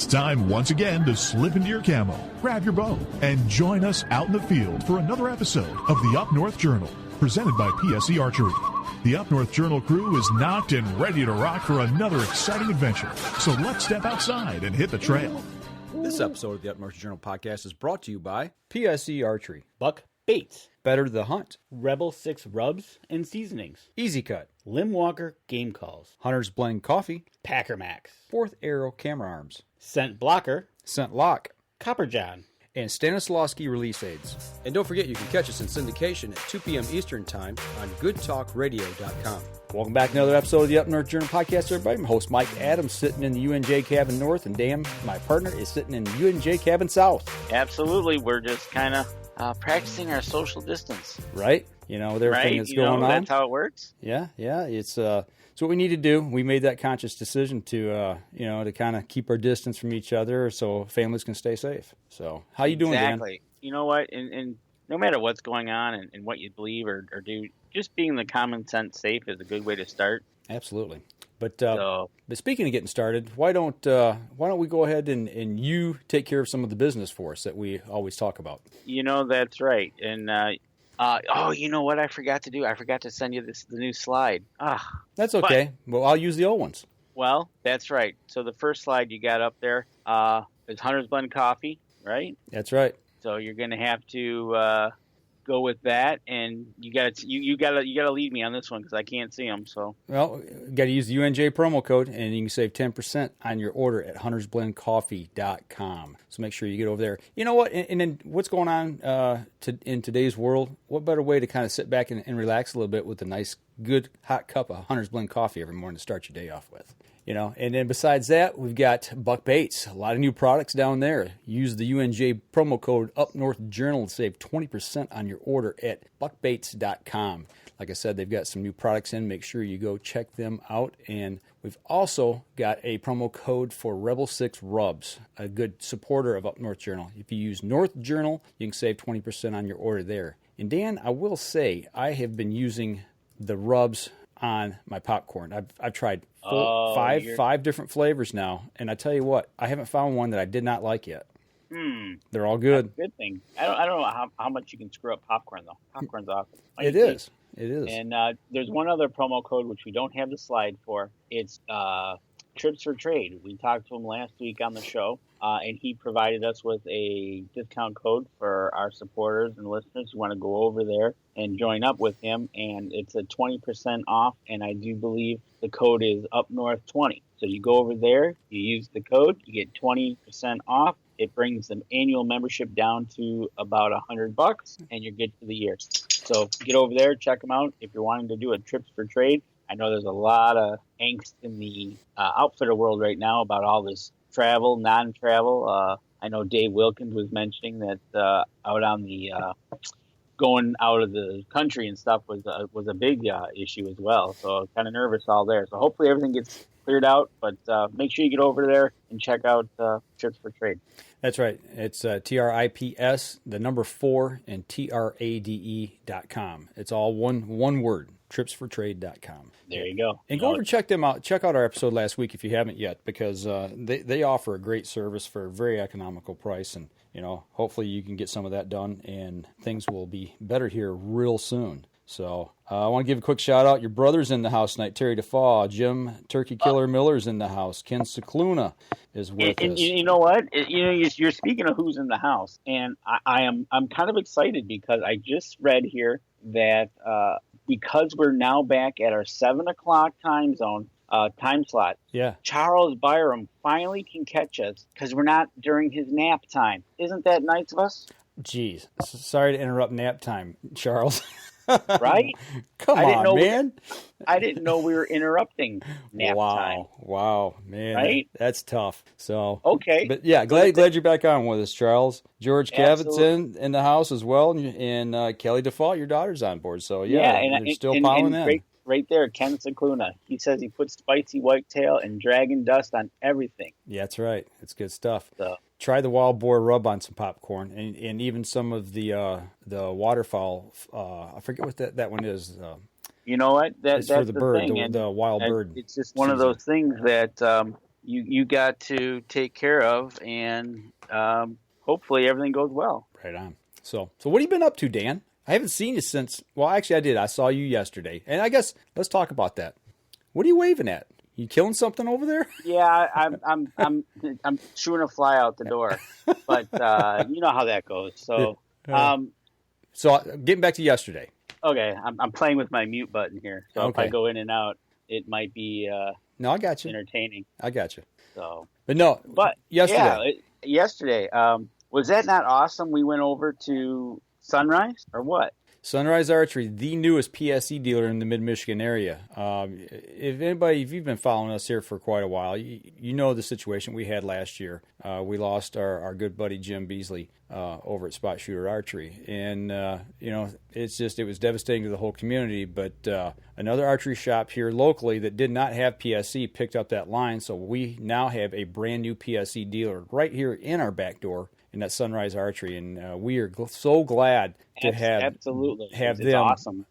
time once again to slip into your camo, grab your bow, and join us out in the field for another episode of the Up North Journal, presented by PSE Archery. The Up North Journal crew is knocked and ready to rock for another exciting adventure. So let's step outside and hit the trail. This episode of the Up North Journal podcast is brought to you by PSE Archery, Buck Baits, Better the Hunt, Rebel 6 Rubs and Seasonings, Easy Cut, Limb Walker Game Calls, Hunter's Blend Coffee, Packer Max, Fourth Arrow Camera Arms, Scent Blocker, Scent Lock, Copper John, and Stanislawski Release Aids. And don't forget, you can catch us in syndication at 2 p.m. Eastern Time on goodtalkradio.com. Welcome back to another episode of the Up North Journal podcast, everybody. I'm host Mike Adams, sitting in the UNJ cabin north, and Dan, my partner, is sitting in the UNJ cabin south. Absolutely. We're just kind of practicing our social distance. Right? You know, with everything that's going on. That's how it works. Yeah. It's what we need to do. We made that conscious decision to, to kind of keep our distance from each other so families can stay safe. So, how you doing, Dan? Exactly. You know what? And no matter what's going on and what you believe or do, just being the common sense safe is a good way to start. Absolutely. But speaking of getting started, why don't we go ahead and you take care of some of the business for us that we always talk about? That's right. And you know what I forgot to do? I forgot to send you the new slide. That's okay. Well, I'll use the old ones. Well, that's right. So the first slide you got up there is Hunter's Blend Coffee, right? That's right. So you're going to have to go with that, and you got to lead me on this one because I can't see them. So you got to use the UNJ promo code, and you can save 10% on your order at huntersblendcoffee.com. So make sure you get over there. You know what? And then what's going on in today's world? What better way to kind of sit back and relax a little bit with a nice, good hot cup of Hunter's Blend coffee every morning to start your day off with? And then besides that, we've got Buck Baits. A lot of new products down there. Use the UNJ promo code UpNorthJournal to save 20% on your order at buckbaits.com. Like I said, they've got some new products in. Make sure you go check them out. And we've also got a promo code for Rebel 6 Rubs, a good supporter of Up North Journal. If you use North Journal, you can save 20% on your order there. And Dan, I will say, I have been using the rubs on my popcorn. I've tried five different flavors now, and I tell you what, I haven't found one that I did not like yet. They're all good. That's a good thing. I don't know how much you can screw up popcorn though. Popcorn's awesome. It is. And there's one other promo code which we don't have the slide for. It's Trips for Trade. We talked to him last week on the show, and he provided us with a discount code for our supporters and listeners who want to go over there and join up with him. And it's a 20% off, and I do believe the code is UpNorth20. So you go over there, you use the code, you get 20% off. It brings the annual membership down to about $100, and you're good for the year. So get over there, check them out. If you're wanting to do a Trips for Trade, I know there's a lot of angst in the outfitter world right now about all this travel, non-travel. I know Dave Wilkins was mentioning that out on the going out of the country and stuff was a big issue as well. So kind of nervous all there. So hopefully everything gets cleared out. But make sure you get over there and check out Trips for Trade. That's right. It's TRIPS, the number 4, and TRADE.com. It's all one word. TripsForTrade.com. There you go. And go over and check them out. Check out our episode last week if you haven't yet, because they offer a great service for a very economical price, and hopefully you can get some of that done, and things will be better here real soon. So I want to give a quick shout out. Your brother's in the house tonight. Terry DeFaw, Jim Turkey Killer Miller's in the house. Ken Scicluna is with us. You know what? You're speaking of who's in the house, and I'm kind of excited because I just read here that because we're now back at our 7 o'clock time zone time slot. Yeah. Charles Byram finally can catch us because we're not during his nap time. Isn't that nice of us? Jeez, sorry to interrupt nap time, Charles. Right? Come on, man. I didn't know we were interrupting nap time. Wow, man. Right? That's tough. So okay. But yeah, glad you're back on with us, Charles. George Cavit's in the house as well, and Kelly DeFault, your daughter's on board. So and you're still piling in. Right there, Ken Scicluna. He says he puts spicy whitetail and dragon dust on everything. Yeah, that's right. It's good stuff. So, try the wild boar rub on some popcorn, and even some of the waterfowl. I forget what that one is. You know what? That's for the bird, thing. the wild bird. It's just one of those things that you got to take care of, and hopefully everything goes well. Right on. So what have you been up to, Dan? I haven't seen you since. Well, actually, I did. I saw you yesterday, and I guess let's talk about that. What are you waving at? You killing something over there? Yeah, I'm shooing a fly out the door, but you know how that goes. So, so getting back to yesterday. Okay, I'm playing with my mute button here, so if I go in and out, it might be no, I got you. Entertaining. I got you. So, but yesterday, yesterday, was that not awesome? We went over to Sunrys or what? Sunrys Archery, the newest PSE dealer in the mid-Michigan area. If you've been following us here for quite a while, you know the situation we had last year. We lost our good buddy Jim Beasley over at Spot Shooter Archery. And, it was devastating to the whole community. But another archery shop here locally that did not have PSE picked up that line. So we now have a brand new PSE dealer right here in our back door. And that's Sunrys Archery, and we are so glad to have it's them. Awesome.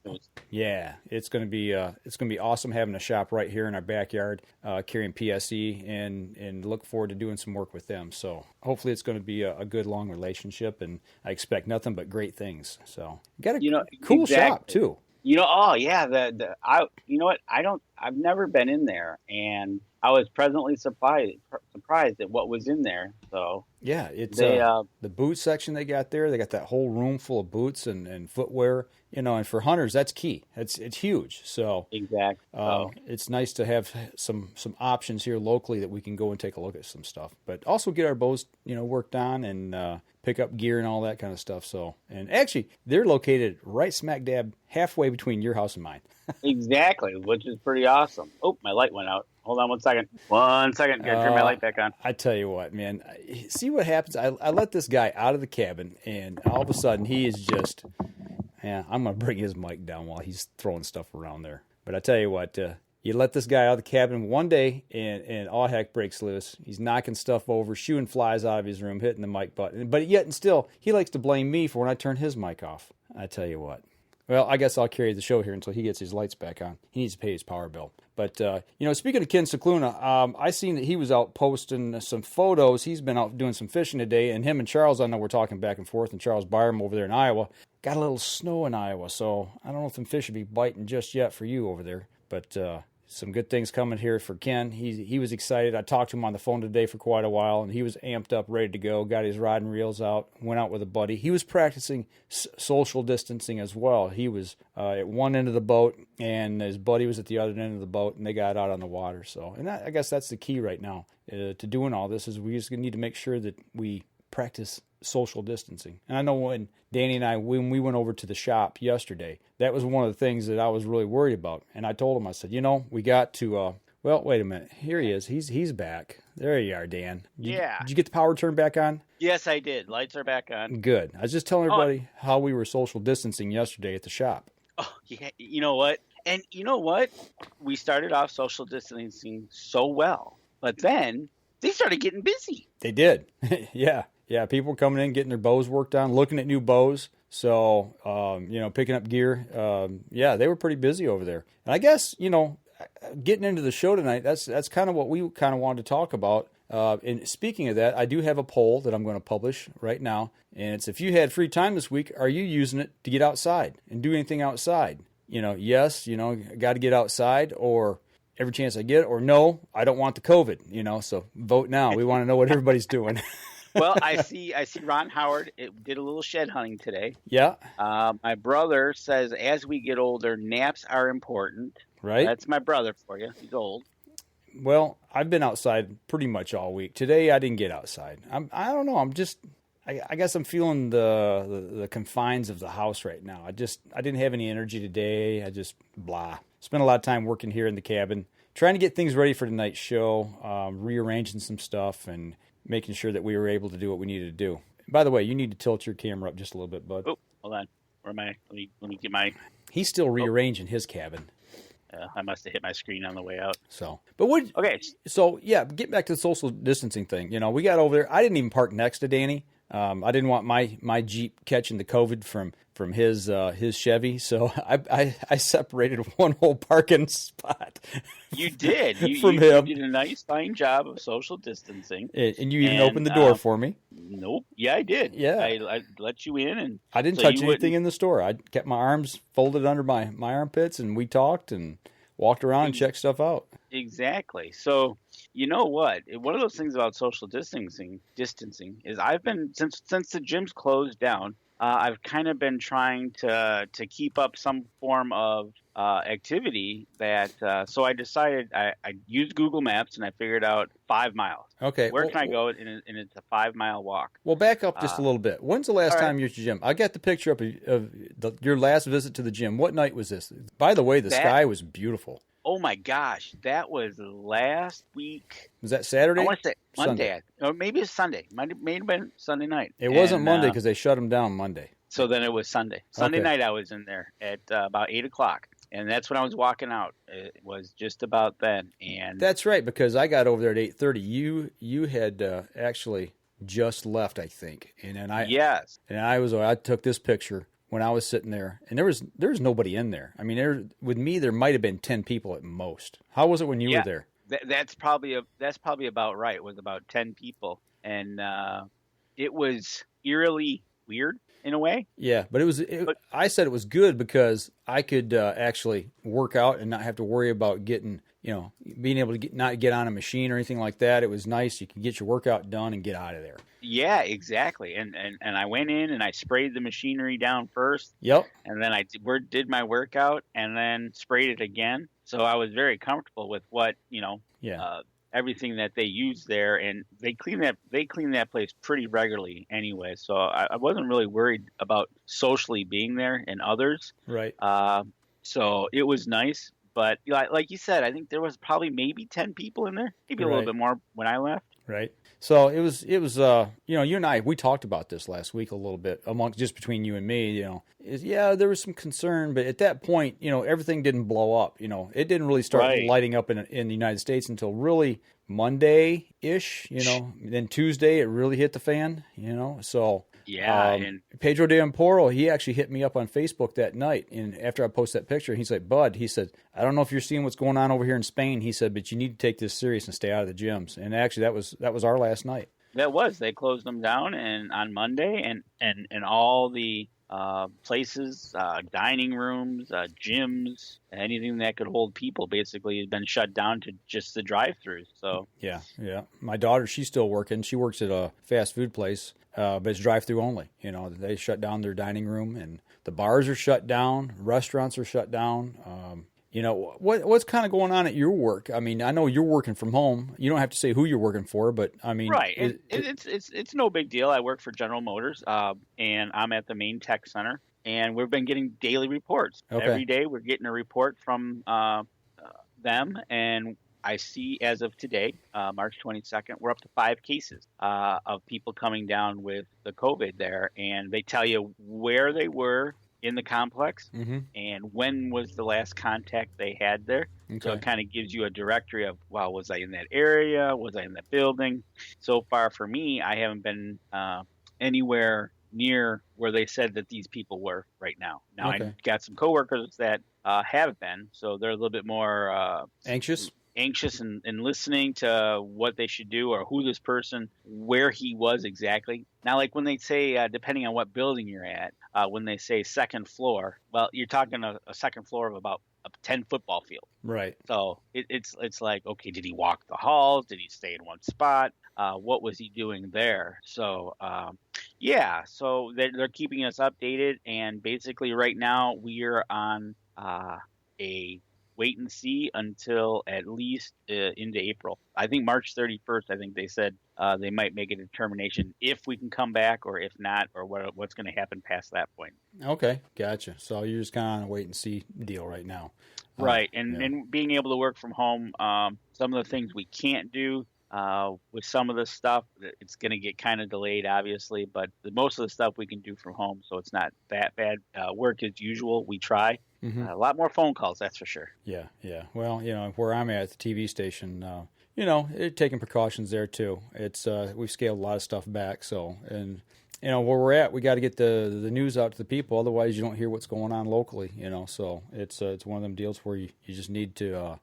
Yeah, it's going to be awesome having a shop right here in our backyard, carrying PSE, and look forward to doing some work with them. So hopefully it's going to be a good long relationship, and I expect nothing but great things. So got a cool shop too. You know what? I've never been in there, and I was pleasantly surprised at what was in there. So yeah, it's the boot section they got there. They got that whole room full of boots and footwear. And for hunters, that's key. It's huge. So exactly. It's nice to have some options here locally that we can go and take a look at some stuff, but also get our bows worked on and pick up gear and all that kind of stuff. So, and actually, they're located right smack dab halfway between your house and mine. Exactly, which is pretty awesome. Oh, my light went out. Hold on 1 second. 1 second. Gotta turn my light back on. I tell you what, man. See what happens? I let this guy out of the cabin, and all of a sudden he is just... Yeah, I'm going to bring his mic down while he's throwing stuff around there. But I tell you what, you let this guy out of the cabin one day, and all heck breaks loose. He's knocking stuff over, shooting flies out of his room, hitting the mic button. But yet and still, he likes to blame me for when I turn his mic off. I tell you what. Well, I guess I'll carry the show here until he gets his lights back on. He needs to pay his power bill. But, speaking of Ken Scicluna, I seen that he was out posting some photos. He's been out doing some fishing today, and him and Charles, I know we're talking back and forth, and Charles Byram over there in Iowa, got a little snow in Iowa, so I don't know if them fish will be biting just yet for you over there. But some good things coming here for Ken. He was excited. I talked to him on the phone today for quite a while, and he was amped up, ready to go. Got his rod and reels out, went out with a buddy. He was practicing social distancing as well. He was at one end of the boat, and his buddy was at the other end of the boat, and they got out on the water. So, and I guess that's the key right now to doing all this is we just need to make sure that we practice social distancing. And I know when Danny and I, when we went over to the shop yesterday, that was one of the things that I was really worried about. And I told him, I said, we got to, well, wait a minute. Here he is. He's back. There you are, Dan. Did you get the power turned back on? Yes, I did. Lights are back on. Good. I was just telling everybody how we were social distancing yesterday at the shop. Oh, yeah. You know what? And you know what? We started off social distancing so well, but then they started getting busy. They did. Yeah, people were coming in, getting their bows worked on, looking at new bows. So, picking up gear. They were pretty busy over there. And I guess, getting into the show tonight, that's kind of what we kind of wanted to talk about. And speaking of that, I do have a poll that I'm going to publish right now. And it's, if you had free time this week, are you using it to get outside and do anything outside? Yes, got to get outside, or every chance I get, or no, I don't want the COVID, so vote now. We want to know what everybody's doing. Well, I see Ron Howard did a little shed hunting today. Yeah. My brother says as we get older, naps are important. Right. That's my brother for you. He's old. Well, I've been outside pretty much all week. Today I didn't get outside. I don't know. I guess I'm feeling the confines of the house right now. I didn't have any energy today. I just blah. Spent a lot of time working here in the cabin, trying to get things ready for tonight's show, rearranging some stuff and making sure that we were able to do what we needed to do. By the way, you need to tilt your camera up just a little bit, bud. Oh, hold on. Where am I? Let me get my... He's still rearranging his cabin. I must have hit my screen on the way out. Okay. So, yeah, get back to the social distancing thing. We got over there. I didn't even park next to Danny. I didn't want my Jeep catching the COVID from his Chevy, so I separated one whole parking spot. You did. From him. You did a nice, fine job of social distancing. And you even opened the door for me. Nope. Yeah, I did. Yeah. I let you in, and I didn't touch anything in the store. I kept my arms folded under my armpits, and we talked and walked around and checked stuff out. Exactly. So, you know what? One of those things about social distancing is I've been since the gym's closed down. I've kind of been trying to keep up some form of activity that. So I decided I used Google Maps and I figured out 5 miles. Okay. Where can I go? And it's a 5 mile walk. Well, back up just a little bit. When's the last time you were at the gym? I got the picture up of your last visit to the gym. What night was this? By the way, the sky was beautiful. Oh my gosh, that was last week. Was that Saturday? I want to say Monday, Sunday. or maybe it's Sunday. May have been Sunday night. It wasn't Monday because they shut them down Monday. So then it was Sunday. Sunday night I was in there at about 8:00, and that's when I was walking out. It was just about then, and that's right because I got over there at 8:30. You had actually just left, I think, and then I took this picture when I was sitting there, and there was nobody in there. I mean, with me, there might have been 10 people at most. How was it when you were there? That's probably about right. It was about 10 people, and it was eerily weird in a way. Yeah, but I said it was good because I could actually work out and not have to worry about being able to not get on a machine or anything like that. It was nice. You could get your workout done and get out of there. Yeah, exactly. And I went in and I sprayed the machinery down first. Yep. And then I did my workout and then sprayed it again. So I was very comfortable with what, everything that they use there, and they clean that place pretty regularly anyway. So I wasn't really worried about socially being there and others. Right. So it was nice. But like you said, I think there was probably maybe 10 people in there, maybe a little bit more when I left. Right. So it was you and I, we talked about this last week a little bit just between you and me, there was some concern, but at that point, everything didn't blow up, it didn't really start lighting up in the United States until really Monday-ish, then Tuesday it really hit the fan, so. Yeah, and Pedro de Emporo, he actually hit me up on Facebook that night, and after I posted that picture, he's like, "Bud," he said, "I don't know if you're seeing what's going on over here in Spain," he said, "but you need to take this serious and stay out of the gyms." And actually, that was our last night. They closed them down and on Monday, and all the places, dining rooms, gyms, anything that could hold people basically has been shut down to just the drive-throughs. So yeah. My daughter, she's still working. She works at a fast food place. But it's drive-through only. They shut down their dining room, and the bars are shut down. Restaurants are shut down. What's kind of going on at your work? I mean, I know you're working from home. You don't have to say who you're working for, but I mean, right. It's no big deal. I work for General Motors, and I'm at the main tech center, and we've been getting daily reports. Okay. Every day we're getting a report from them, and I see as of today, March 22nd, we're up to 5 cases of people coming down with the COVID there. And they tell you where they were in the complex and when was the last contact they had there. Okay. So it kind of gives you a directory of, well, was I in that area? Was I in that building? So far for me, I haven't been anywhere near where they said that these people were right now. Now, okay. I've got some coworkers that have been, so they're a little bit more anxious and listening to what they should do or who this person, where he was exactly. Now, like when they say, depending on what building you're at, when they say second floor, well, you're talking a second floor of about a 10 football field. Right. So it's like, okay, did he walk the halls? Did he stay in one spot? What was he doing there? So, so they're keeping us updated. And basically right now we are on a wait and see until at least into April. I think March 31st, I think they said they might make a determination if we can come back or if not, or what's going to happen past that point. Okay, gotcha. So you're just kind of on a wait and see deal right now. Right, and being able to work from home, some of the things we can't do with some of the stuff, it's going to get kind of delayed, obviously, but most of the stuff we can do from home, so it's not that bad. Work as usual, we try. Mm-hmm. A lot more phone calls, that's for sure. Yeah. Well, where I'm at the TV station, they're taking precautions there too. It's we've scaled a lot of stuff back. So, and where we're at, we got to get the news out to the people. Otherwise, you don't hear what's going on locally. So it's one of them deals where you just need to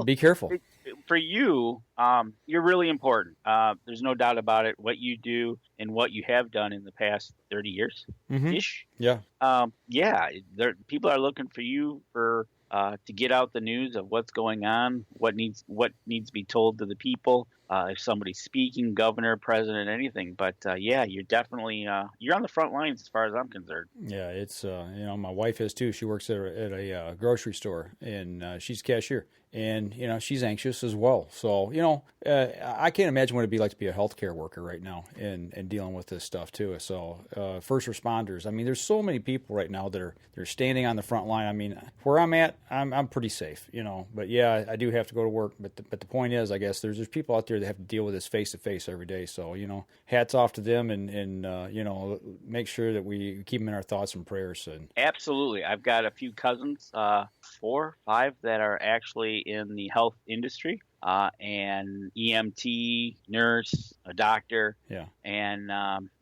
be careful. For you, you're really important. There's no doubt about it. What you do and what you have done in the past 30 years ish. Yeah. People are looking for you to get out the news of what's going on, what needs to be told to the people. If somebody's speaking, governor, president, anything. But you're definitely you're on the front lines as far as I'm concerned. Yeah, it's my wife is too. She works at a grocery store, and she's cashier, and she's anxious as well. So I can't imagine what it'd be like to be a healthcare worker right now and dealing with this stuff too. So first responders. I mean, there's so many people right now that they're standing on the front line. I mean, where I'm at, I'm pretty safe, But yeah, I do have to go to work. But the point is, I guess there's people out there that have to deal with this face to face every day. So hats off to them, and make sure that we keep them in our thoughts and prayers. And absolutely, I've got a few cousins, 4 or 5 that are actually in the health industry. And EMT, nurse, a doctor, and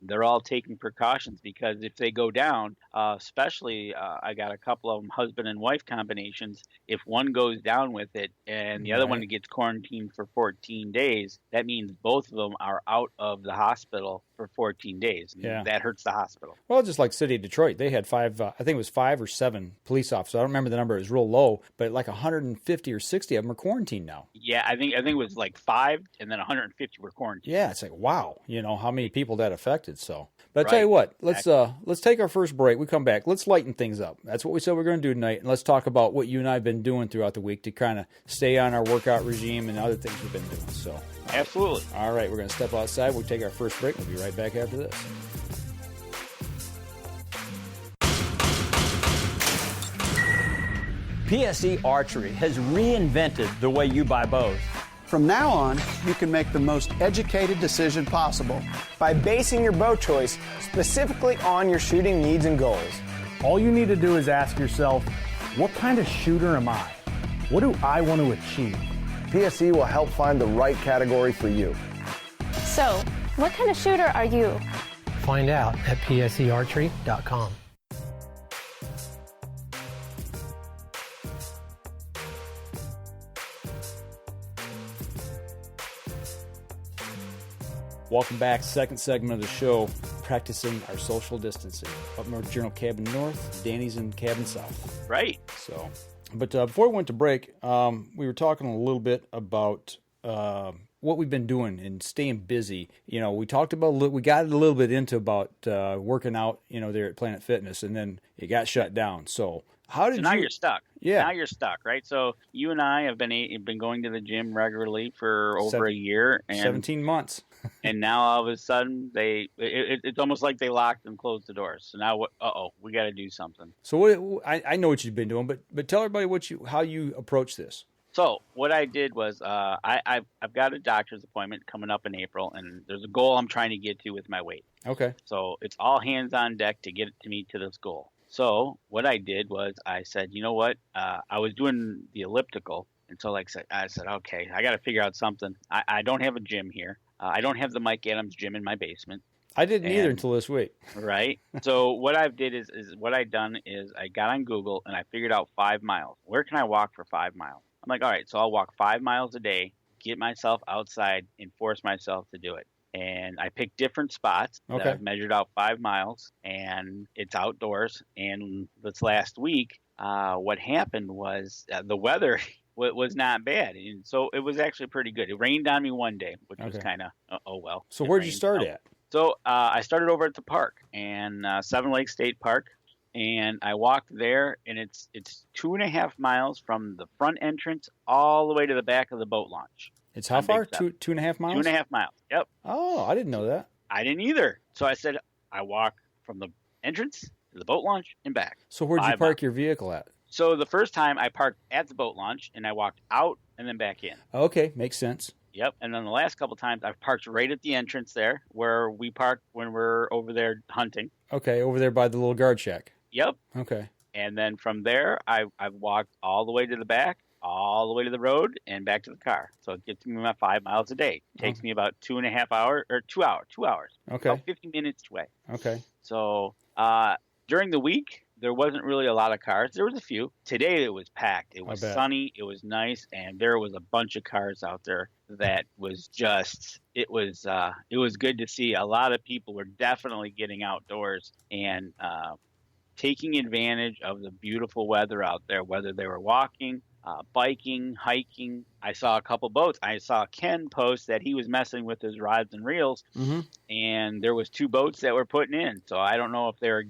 they're all taking precautions because if they go down, especially I got a couple of them husband and wife combinations. If one goes down with it and the other one gets quarantined for 14 days, that means both of them are out of the hospital for 14 days. Yeah. That hurts the hospital. Well, just like City of Detroit, they had 5, I think it was 5 or 7 police officers. I don't remember the number. It was real low, but like 150 or 60 of them are quarantined now. Yeah, I think it was like 5, and then 150 were quarantined. Yeah, it's like wow, how many people that affected. So, but I tell you what, let's take our first break. We come back. Let's lighten things up. That's what we said we're going to do tonight, and let's talk about what you and I have been doing throughout the week to kind of stay on our workout regime and other things we've been doing. So, absolutely. All right, we're going to step outside. We'll take our first break. We'll be right back after this. PSE Archery has reinvented the way you buy bows. From now on, you can make the most educated decision possible by basing your bow choice specifically on your shooting needs and goals. All you need to do is ask yourself, what kind of shooter am I? What do I want to achieve? PSE will help find the right category for you. So, what kind of shooter are you? Find out at PSEArchery.com. Welcome back. Second segment of the show, practicing our social distancing. Up North Journal Cabin North, Danny's in Cabin South. Right. So, but before we went to break, we were talking a little bit about what we've been doing and staying busy. We talked about, we got a little bit into about working out, there at Planet Fitness, and then it got shut down. So now you're stuck. Yeah. Now you're stuck, right? So you and I have been going to the gym regularly for over a year. And 17 months. And now all of a sudden it's almost like they locked and closed the doors. So now we got to do something. So I know what you've been doing, but tell everybody how you approach this. So what I did was I've got a doctor's appointment coming up in April, and there's a goal I'm trying to get to with my weight. Okay. So it's all hands on deck to get me to this goal. So what I did was I said, you know what? I was doing the elliptical, and so I said, okay, I got to figure out something. I don't have a gym here. I don't have the Mike Adams gym in my basement. I didn't either until this week. Right. So what I done is I got on Google and I figured out 5 miles. Where can I walk for 5 miles? I'm like, all right, so I'll walk 5 miles a day, get myself outside, and force myself to do it. And I picked different spots. Okay. That I've measured out 5 miles, and it's outdoors. And this last week, what happened was the weather was not bad, and so it was actually pretty good. It rained on me one day, which was kind of oh well. So where'd you start at? So I started over at the park, and Seven Lakes State Park, and I walked there, and it's 2.5 miles from the front entrance all the way to the back of the boat launch. It's how far? 2.5 miles? 2.5 miles. Yep. Oh, I didn't know that. I didn't either. So I said I walk from the entrance to the boat launch and back. So where'd you park your vehicle at? So the first time I parked at the boat launch, and I walked out and then back in. Okay, makes sense. Yep. And then the last couple times I've parked right at the entrance there where we park when we're over there hunting. Okay, over there by the little guard shack. Yep. Okay. And then from there, I've walked all the way to the back, all the way to the road and back to the car. So it gets me my 5 miles a day. It takes me about 2.5 hours, or 2 hours. Okay. About 50 minutes away. Okay. So during the week, there wasn't really a lot of cars. There was a few. Today it was packed. It was sunny. It was nice, and there was a bunch of cars out there. That was just it was good to see. A lot of people were definitely getting outdoors and taking advantage of the beautiful weather out there. Whether they were walking, biking, hiking. I saw a couple boats. I saw Ken post that he was messing with his rods and reels, and there was 2 boats that were putting in. So I don't know if they're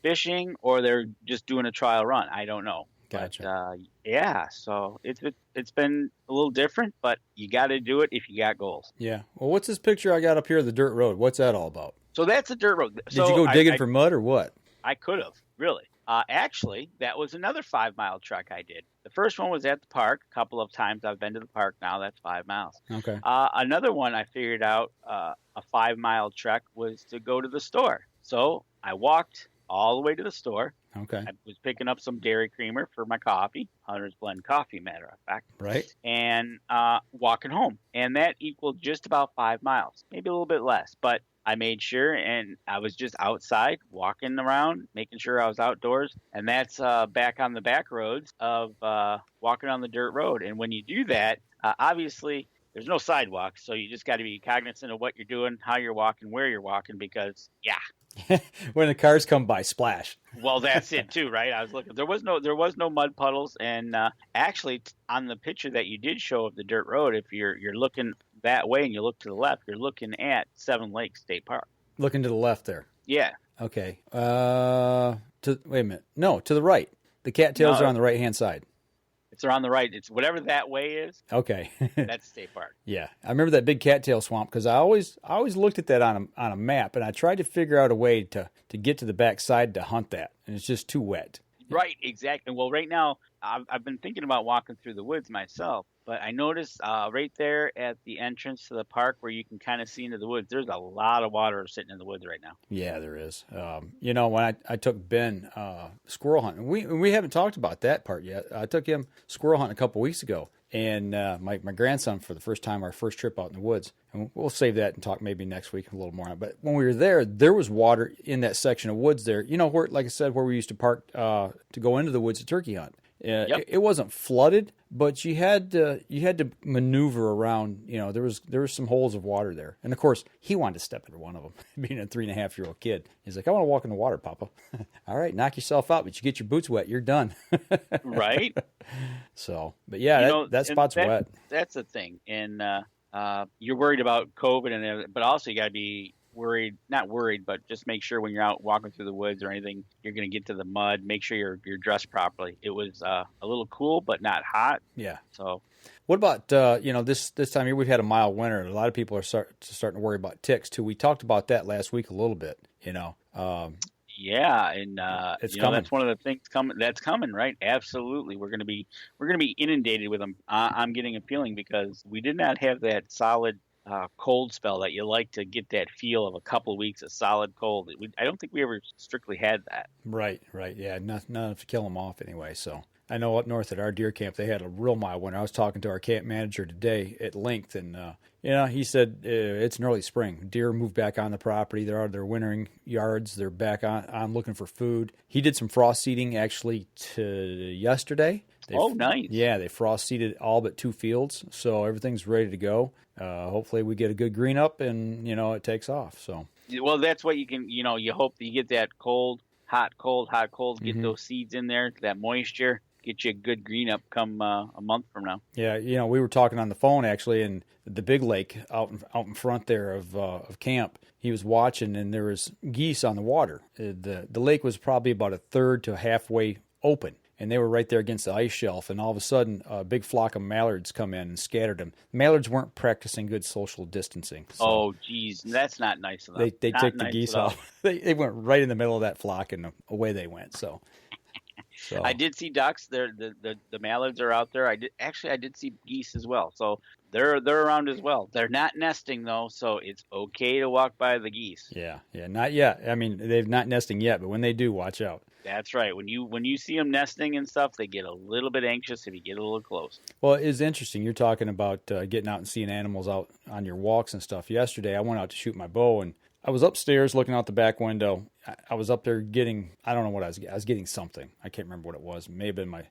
fishing or they're just doing a trial run. I don't know. Gotcha. But, yeah, so it's been a little different, but you got to do it if you got goals. Yeah. Well, what's this picture I got up here of the dirt road? What's that all about? So that's a dirt road. Did you go digging for mud or what? I could have, really. Actually, that was another 5-mile trek I did. The first one was at the park. A couple of times I've been to the park now. That's 5 miles. Okay. Another one I figured out, a 5-mile trek, was to go to the store. So I walked all the way to the store. Okay. I was picking up some dairy creamer for my coffee, Hunter's Blend coffee, matter of fact. Right. And walking home. And that equaled just about 5 miles, maybe a little bit less. But I made sure, and I was just outside walking around, making sure I was outdoors. And that's back on the back roads of walking on the dirt road. And when you do that, obviously there's no sidewalks. So you just got to be cognizant of what you're doing, how you're walking, where you're walking, because, yeah. When the cars come by, splash. Well, that's it too, right? I was looking. There was no mud puddles, and actually, on the picture that you did show of the dirt road, if you're looking that way and you look to the left, you're looking at Seven Lakes State Park. Looking to the left there. Yeah. Okay. Wait a minute. No, to the right. The cattails are on the right hand side. It's on the right. It's whatever that way is. Okay. That's State Park. Yeah, I remember that big cattail swamp because I always looked at that on a map, and I tried to figure out a way to get to the back side to hunt that, and it's just too wet. Right, exactly. Well, right now I've been thinking about walking through the woods myself, but I noticed right there at the entrance to the park where you can kind of see into the woods, there's a lot of water sitting in the woods right now. Yeah, there is. When I took Ben squirrel hunting, we haven't talked about that part yet. I took him squirrel hunting a couple weeks ago, and my grandson for the first time, our first trip out in the woods. And we'll save that and talk maybe next week a little more on it. But when we were there was water in that section of woods there. You know, where, like I said, where we used to park to go into the woods to turkey hunt. Yep. It wasn't flooded, but you had to maneuver around. You know, there was some holes of water there, and of course he wanted to step into one of them. Being a 3.5-year-old kid, he's like, "I want to walk in the water, Papa." All right, knock yourself out, but you get your boots wet, you're done. Right. So, but yeah, that spot's wet. That's the thing, and you're worried about COVID, and everything, but also you got to be not worried, but just make sure when you're out walking through the woods or anything, you're going to get to the mud. Make sure you're dressed properly. It was a little cool, but not hot. Yeah. So, what about this time of year? We've had a mild winter, and a lot of people are starting to worry about ticks too. We talked about that last week a little bit. Yeah, and it's coming. That's one of the things that's coming, right? Absolutely, we're going to be inundated with them. I'm getting a feeling because we did not have that solid cold spell that you like to get that feel of a couple of weeks of solid cold. I don't think we ever strictly had that. Right. Yeah, not enough to kill them off anyway. So I know up north at our deer camp, they had a real mild winter. I was talking to our camp manager today at length, and he said it's an early spring. Deer moved back on the property. They're out of their wintering yards. They're back on looking for food. He did some frost seeding actually yesterday. Nice. Yeah, they frost seeded all but 2 fields, so everything's ready to go. Hopefully we get a good green up and, it takes off. So, well, that's what you can, you hope that you get that hot, cold, get those seeds in there, that moisture, get you a good green up come a month from now. Yeah, we were talking on the phone actually, and the big lake out in front there of camp, he was watching, and there was geese on the water. The lake was probably about a third to halfway open. And they were right there against the ice shelf, and all of a sudden, a big flock of mallards come in and scattered them. Mallards weren't practicing good social distancing. So oh, geez, that's not nice of them. They took the geese off. They went right in the middle of that flock, and away they went. So I did see ducks. The mallards are out there. I did see geese as well. So they're around as well. They're not nesting though, so it's okay to walk by the geese. Yeah, not yet. I mean, they're not nesting yet, but when they do, watch out. That's right. When you see them nesting and stuff, they get a little bit anxious if you get a little close. Well, it's interesting. You're talking about getting out and seeing animals out on your walks and stuff. Yesterday, I went out to shoot my bow, and I was upstairs looking out the back window. I was up there getting, I don't know what I was getting something. I can't remember what it was. It may have been my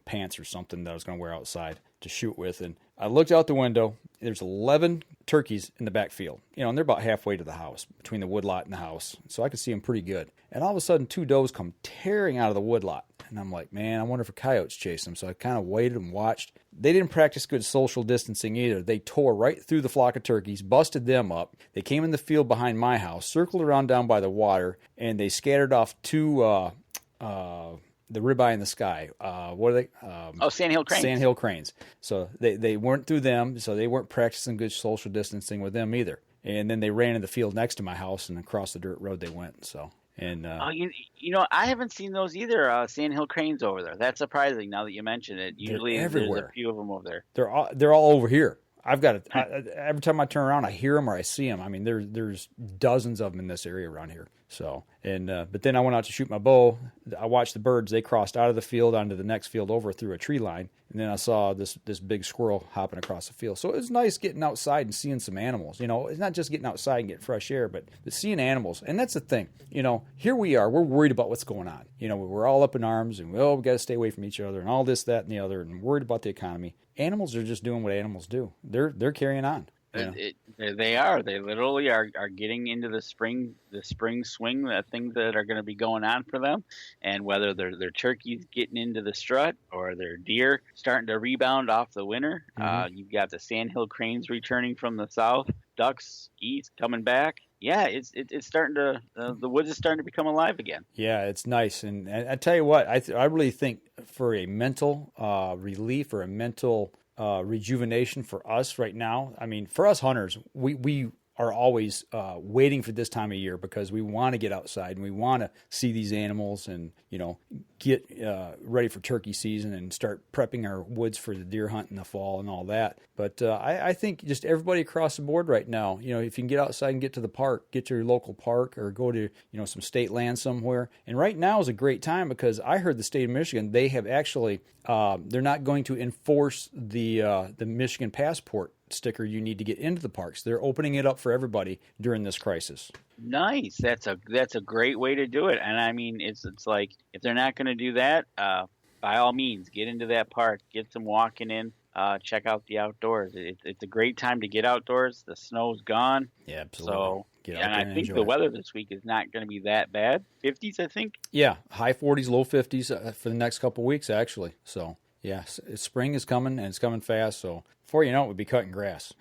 pants or something that I was going to wear outside to shoot with. And I looked out the window. There's 11 turkeys in the backfield, and they're about halfway to the house, between the woodlot and the house. So I could see them pretty good. And all of a sudden, 2 does come tearing out of the woodlot. And I'm like, man, I wonder if a coyote's chasing them. So I kind of waited and watched. They didn't practice good social distancing either. They tore right through the flock of turkeys, busted them up. They came in the field behind my house, circled around down by the water, and they scattered off to the ribeye in the sky. What are they? Sandhill cranes. Sandhill cranes. So they weren't through them, so they weren't practicing good social distancing with them either. And then they ran in the field next to my house, and across the dirt road they went. So. And I haven't seen those either. Sandhill cranes over there. That's surprising. Now that you mention it, usually there's a few of them over there. They're all over here. I've got it. Every time I turn around, I hear them or I see them. I mean, there's dozens of them in this area around here. So, but then I went out to shoot my bow. I watched the birds. They crossed out of the field onto the next field over through a tree line. And then I saw this big squirrel hopping across the field. So it was nice getting outside and seeing some animals. It's not just getting outside and getting fresh air, but seeing animals. And that's the thing. Here we are. We're worried about what's going on. We're all up in arms and, we got to stay away from each other and all this, that, and the other, and worried about the economy. Animals are just doing what animals do. They're carrying on. They are. They literally are getting into the spring swing, the things that are going to be going on for them. And whether they're turkeys getting into the strut or their deer starting to rebound off the winter, you've got the sandhill cranes returning from the south, ducks, geese coming back. Yeah, it's starting to the woods is starting to become alive again. Yeah, it's nice, and I tell you what, I really think for a mental relief or a mental rejuvenation for us right now. I mean, for us hunters, we are always waiting for this time of year because we want to get outside and we want to see these animals and get ready for turkey season and start prepping our woods for the deer hunt in the fall and all that. But I think just everybody across the board right now, if you can get outside and get to the park, get to your local park or go to some state land somewhere. And right now is a great time because I heard the state of Michigan, they have actually they're not going to enforce the Michigan passport sticker you need to get into the parks. They're opening it up for everybody during this crisis. Nice. That's a great way to do it. And I mean, it's like if they're not going to do that, by all means, get into that park, get some walking in, check out the outdoors. It's a great time to get outdoors. The snow's gone. Yeah, absolutely. So, and I think the weather this week is not going to be that bad. 50s, I think. Yeah, high 40s, low 50s for the next couple of weeks, actually. So, yeah, spring is coming, and it's coming fast. So, before you know it, we'll be cutting grass.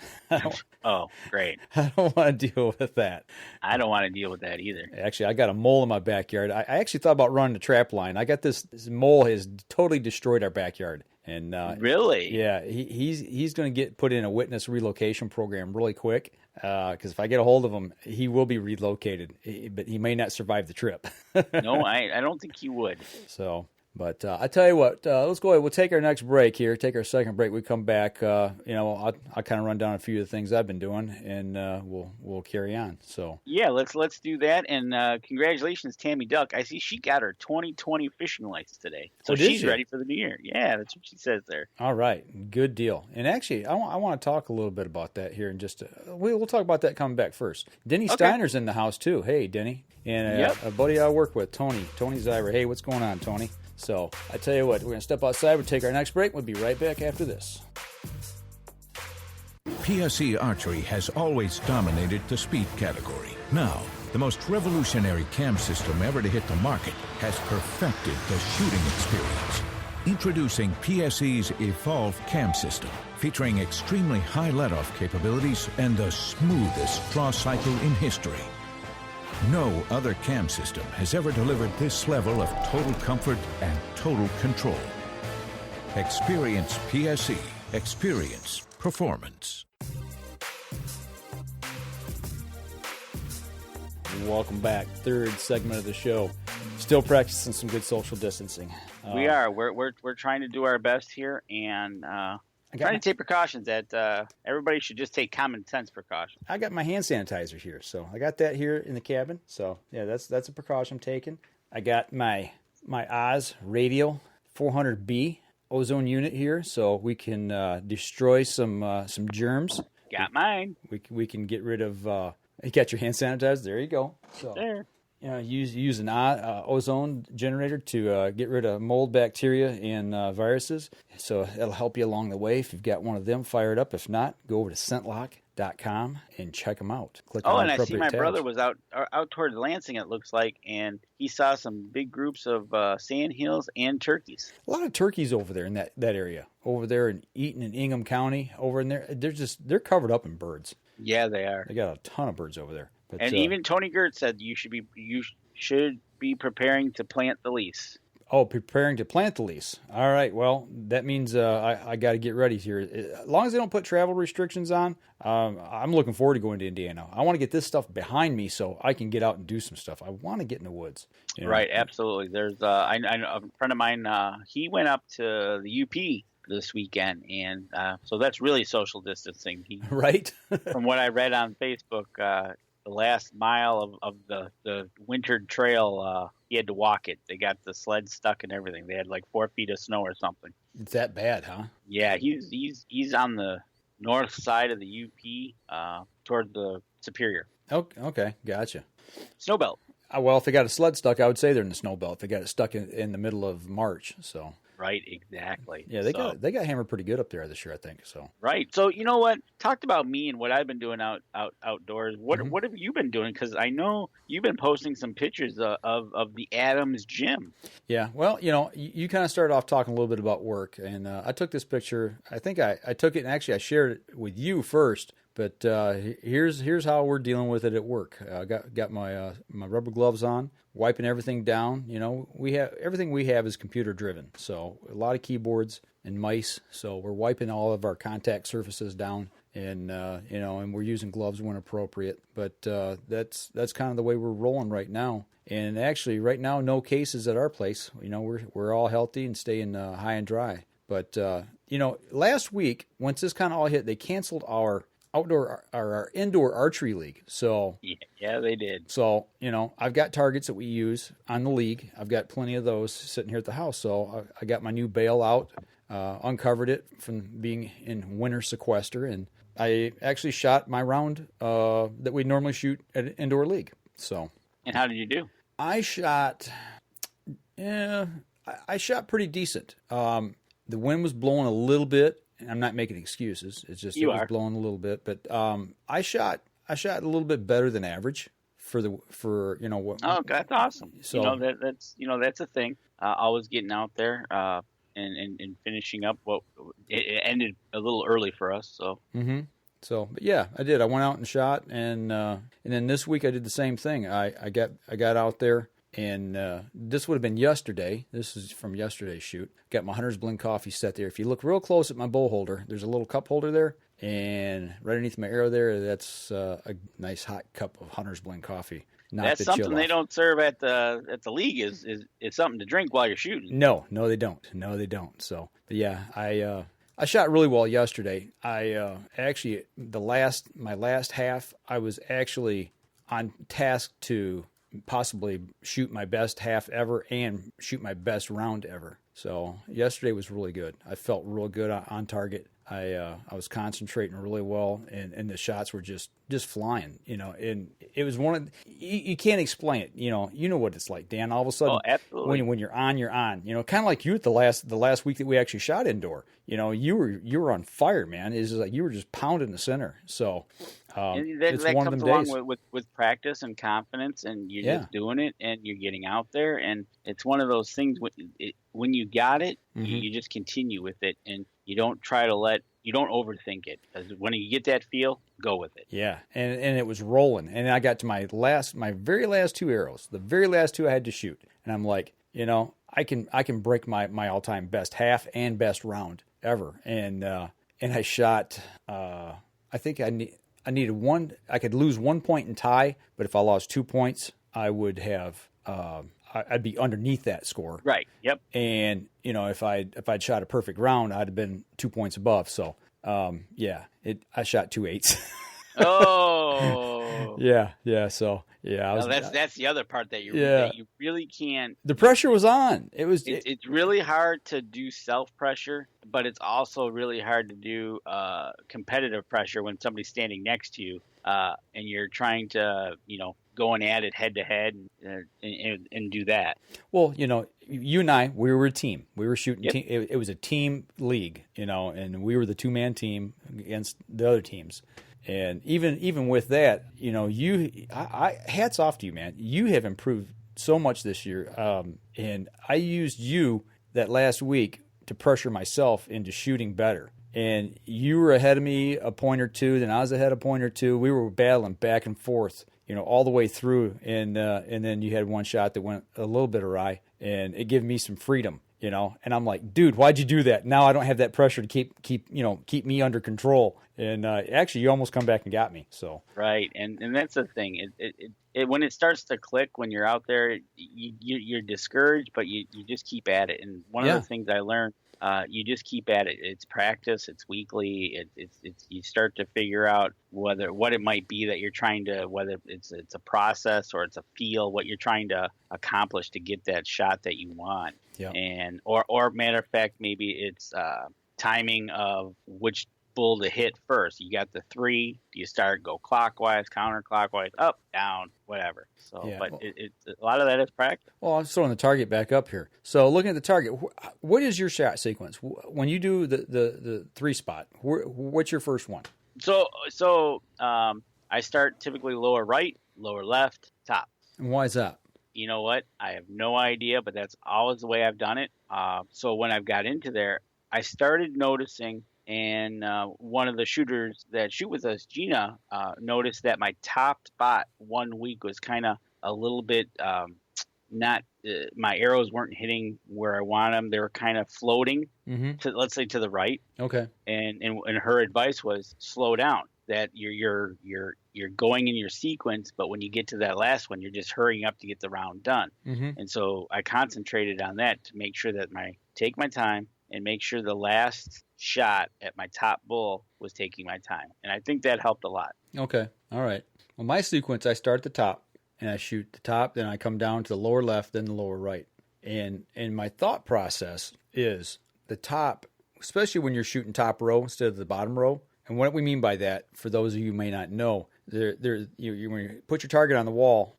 Oh, great. I don't want to deal with that. I don't want to deal with that either. Actually, I got a mole in my backyard. I actually thought about running a trap line. I got this mole has totally destroyed our backyard. And really? Yeah, he's going to get put in a witness relocation program really quick because if I get a hold of him, he will be relocated, but he may not survive the trip. No, I don't think he would. So, but I tell you what, let's go ahead. We'll take our next break here. Take our second break. We come back. I'll kind of run down a few of the things I've been doing, and we'll carry on. So yeah, let's do that. And congratulations, Tammy Duck. I see she got her 2020 fishing license today, so she's ready for the new year. Yeah, that's what she says there. All right, good deal. And actually, I want to talk a little bit about that here in just. We'll talk about that coming back first. Denny Steiner's in the house too. Hey, Denny, and a buddy I work with, Tony Zyber. Hey, what's going on, Tony? So I tell you what, we're going to step outside. We'll take our next break. We'll be right back after this. PSE Archery has always dominated the speed category. Now, the most revolutionary cam system ever to hit the market has perfected the shooting experience. Introducing PSE's Evolve Cam System, featuring extremely high let-off capabilities and the smoothest draw cycle in history. No other cam system has ever delivered this level of total comfort and total control. Experience PSE. Experience performance. Welcome back. Third segment of the show. Still practicing some good social distancing. We are. We're trying to do our best here, and trying to take precautions that everybody should just take common sense precautions. I got my hand sanitizer here, so I got that here in the cabin. So yeah, that's a precaution I'm taking. I got my my Oz Radial 400B ozone unit here, so we can destroy some germs. Got mine. We can get rid of. You got your hand sanitizer. There you go. So there. Use an ozone generator to get rid of mold, bacteria, and viruses. So it'll help you along the way if you've got one of them fired up. If not, go over to scentlock.com and check them out. Click on and I see my tabs. brother was out towards Lansing, it looks like, and he saw some big groups of sandhills and turkeys. A lot of turkeys over there in that area. Over there in Eaton and Ingham County, over in there, they're covered up in birds. Yeah, they are. They got a ton of birds over there. But, and even Tony Gert said you should be preparing to plant the lease. Oh, preparing to plant the lease. All right. Well, that means I got to get ready here. As long as they don't put travel restrictions on, I'm looking forward to going to Indiana. I want to get this stuff behind me so I can get out and do some stuff. I want to get in the woods. Right. Absolutely. There's I know a friend of mine. He went up to the UP this weekend, and so that's really social distancing. Right. From what I read on Facebook, the last mile of the wintered trail, he had to walk it. They got the sled stuck and everything. They had like 4 feet of snow or something. It's that bad, huh? Yeah, he's on the north side of the UP, toward the Superior. Okay, gotcha. Snow belt. Well, if they got a sled stuck, I would say they're in the snow belt. They got it stuck in the middle of March, so. Right, exactly. Yeah, they got hammered pretty good up there this year, I think. So. Right. So you know what? Talked about me and what I've been doing outdoors. What have you been doing? Because I know you've been posting some pictures of the Adams gym. Yeah. Well, you kind of started off talking a little bit about work, and I took this picture. I think I took it, and actually I shared it with you first. But here's how we're dealing with it at work. I got my rubber gloves on, wiping everything down. Everything we have is computer driven, so a lot of keyboards and mice. So we're wiping all of our contact surfaces down, and and we're using gloves when appropriate. But that's kind of the way we're rolling right now. And actually, right now, no cases at our place. We're all healthy and staying high and dry. But last week, once this kind of all hit, they canceled our indoor archery league. So yeah, they did. So I've got targets that we use on the league. I've got plenty of those sitting here at the house. So I got my new bail out, uncovered it from being in winter sequester, and I actually shot my round that we normally shoot at an indoor league. So. And how did you do? I shot pretty decent. The wind was blowing a little bit. I'm not making excuses. It's just it was blowing a little bit, but I shot a little bit better than average for what. Oh, that's awesome. So that's a thing. Always getting out there and finishing up. What it ended a little early for us. So. Mm-hmm. So, but yeah, I did. I went out and shot, and then this week I did the same thing. I got out there. And this would have been yesterday. This is from yesterday's shoot. Got my Hunter's Blend coffee set there. If you look real close at my bowl holder, there's a little cup holder there. And right underneath my arrow there, that's a nice hot cup of Hunter's Blend coffee. That's something they don't serve at the league. Is something to drink while you're shooting. No, they don't. So, but yeah, I shot really well yesterday. I actually my last half, I was actually on task to possibly shoot my best half ever and shoot my best round ever. So yesterday was really good. I felt real good on target. I was concentrating really well, and the shots were just flying, and it was one of you can't explain it. You know what it's like, Dan. All of a sudden, when you're on, kind of like you at the last week that we actually shot indoor. You were on fire, man. It's like you were just pounding the center. So it's that one of comes them days. along with practice and confidence, and you're just doing it, and you're getting out there, and it's one of those things when you got it, you just continue with it, and you don't you don't overthink it, because when you get that feel, go with it. Yeah, and it was rolling, and I got to my very last 2 arrows, the very last 2 I had to shoot, and I'm like, I can break my all-time best half and best round ever, and I shot. I think I needed one. I could lose 1 point and tie, but if I lost 2 points, I would have. I'd be underneath that score. Right. Yep. And if I'd shot a perfect round, I'd have been 2 points above. So I shot 2 8s. Oh. Yeah. So that's the other part that Yeah. you really can't. The pressure was on. It's really hard to do self pressure, but it's also really hard to do competitive pressure when somebody's standing next to you, and you're trying to going at it head to head and do that. Well, you and I, we were a team. We were shooting. Yep. It was a team league, and we were the 2-man team against the other teams. And even with that, I hats off to you, man. You have improved so much this year. And I used you that last week to pressure myself into shooting better. And you were ahead of me a point or two, then I was ahead a point or two. We were battling back and forth, all the way through. And then you had one shot that went a little bit awry, and it gave me some freedom. And I'm like, dude, why'd you do that? Now I don't have that pressure to keep me under control. And actually, you almost come back and got me. So right, and that's the thing. It when it starts to click when you're out there, you're discouraged, but you just keep at it. And one of the things I learned, you just keep at it. It's practice. It's weekly. It's you start to figure out what it might be that you're trying to, whether it's a process or it's a feel, what you're trying to accomplish to get that shot that you want. Yeah. And or matter of fact, maybe it's timing of which bull to hit first. You got the 3. Do you go clockwise, counterclockwise, up, down, whatever? So, yeah, but it's a lot of that is practice. Well, I'm throwing the target back up here. So, looking at the target, what is your shot sequence when you do the 3 spot? What's your first one? So I start typically lower right, lower left, top. And why is that? You know what? I have no idea, but that's always the way I've done it. So when I've got into there, I started noticing. And one of the shooters that shoot with us, Gina, noticed that my top spot one week was kind of a little bit not. My arrows weren't hitting where I want them; they were kind of floating to, let's say, to the right. Okay. And her advice was slow down. That you're going in your sequence, but when you get to that last one, you're just hurrying up to get the round done. And so I concentrated on that to make sure that take my time and make sure the last shot at my top bull was taking my time. And I think that helped a lot. Okay. All right. Well, my sequence, I start at the top and I shoot the top, then I come down to the lower left, then the lower right. And my thought process is the top, especially when you're shooting top row instead of the bottom row. And what we mean by that, for those of you who may not know, when you put your target on the wall,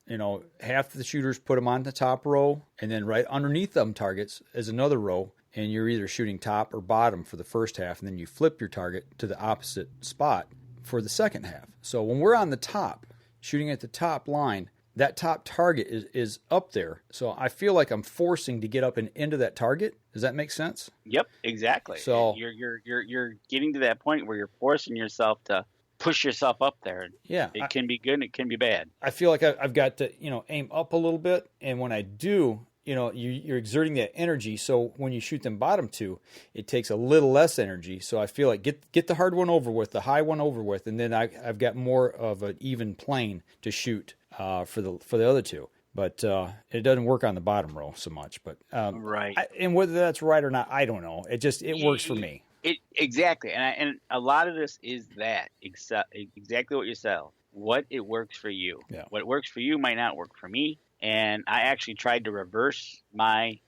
half the shooters put them on the top row, and then right underneath them targets is another row. And you're either shooting top or bottom for the first half, and then you flip your target to the opposite spot for the second half. So when we're on the top, shooting at the top line, that top target is up there. So I feel like I'm forcing to get up and into that target. Does that make sense? Yep, exactly. So you're getting to that point where you're forcing yourself to push yourself up there. Yeah, it can be good and it can be bad. I feel like I've got to aim up a little bit, and when I do, you're exerting that energy. So when you shoot them bottom 2, it takes a little less energy. So I feel like get the hard one over with, the high one over with, and then I've got more of an even plane to shoot for the other 2. But it doesn't work on the bottom row so much. But right. And whether that's right or not, I don't know. It works for me. Exactly, and a lot of this is that exactly what you said. What it works for you. Yeah. What works for you might not work for me. And I actually tried to reverse my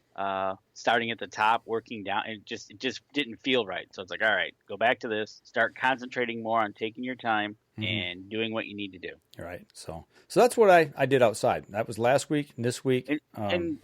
starting at the top, working down. It just didn't feel right. So it's like, all right, go back to this. Start concentrating more on taking your time and doing what you need to do. All right. So that's what I did outside. That was last week and this week. And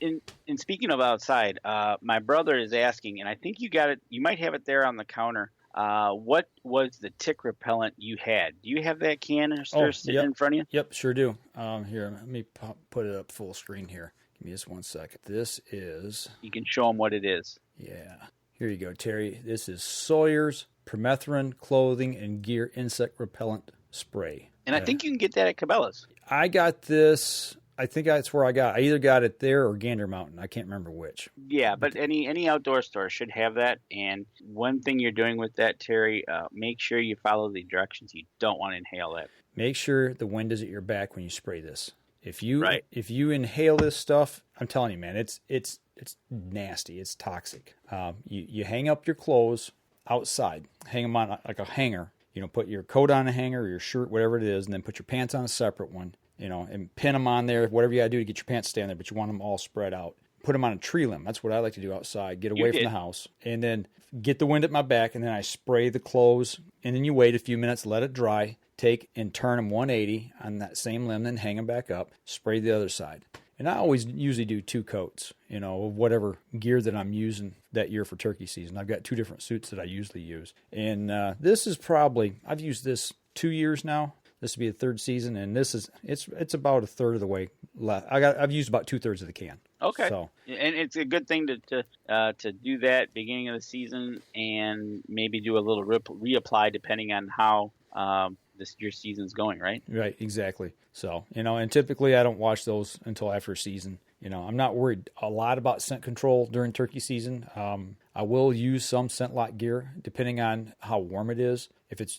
speaking of outside, my brother is asking, and I think you got it. You might have it there on the counter. What was the tick repellent you had? Do you have that canister sitting in front of you? Yep, sure do. Here, let me put it up full screen here. Give me just one second. This is... You can show them what it is. Yeah. Here you go, Terry. This is Sawyer's Permethrin Clothing and Gear Insect Repellent Spray. And I think you can get that at Cabela's. I got this... I think that's where I either got it there or Gander Mountain. I can't remember which. Yeah, but any outdoor store should have that. And one thing you're doing with that, Terry, make sure you follow the directions. You don't want to inhale that. Make sure the wind is at your back when you spray this. If you inhale this stuff, I'm telling you, man, it's nasty. It's toxic. You hang up your clothes outside, hang them on like a hanger. put your coat on a hanger or your shirt, whatever it is, and then put your pants on a separate one, and pin them on there, whatever you got to do to get your pants to stay on there, but you want them all spread out. Put them on a tree limb. That's what I like to do outside, get away from the house, and then get the wind at my back, and then I spray the clothes, and then you wait a few minutes, let it dry, take and turn them 180 on that same limb, then hang them back up, spray the other side. And I always usually do 2 coats, of whatever gear that I'm using that year for turkey season. I've got 2 different suits that I usually use. And this is I've used this 2 years now. This will be the 3rd season, and it's about a third of the way left. I've used about 2/3 of the can. Okay. So, and it's a good thing to do that beginning of the season, and maybe do a little reapply depending on how your season's going, right? Right, exactly. So, and typically I don't wash those until after a season. I'm not worried a lot about scent control during turkey season. I will use some scent lock gear depending on how warm it is. If it's,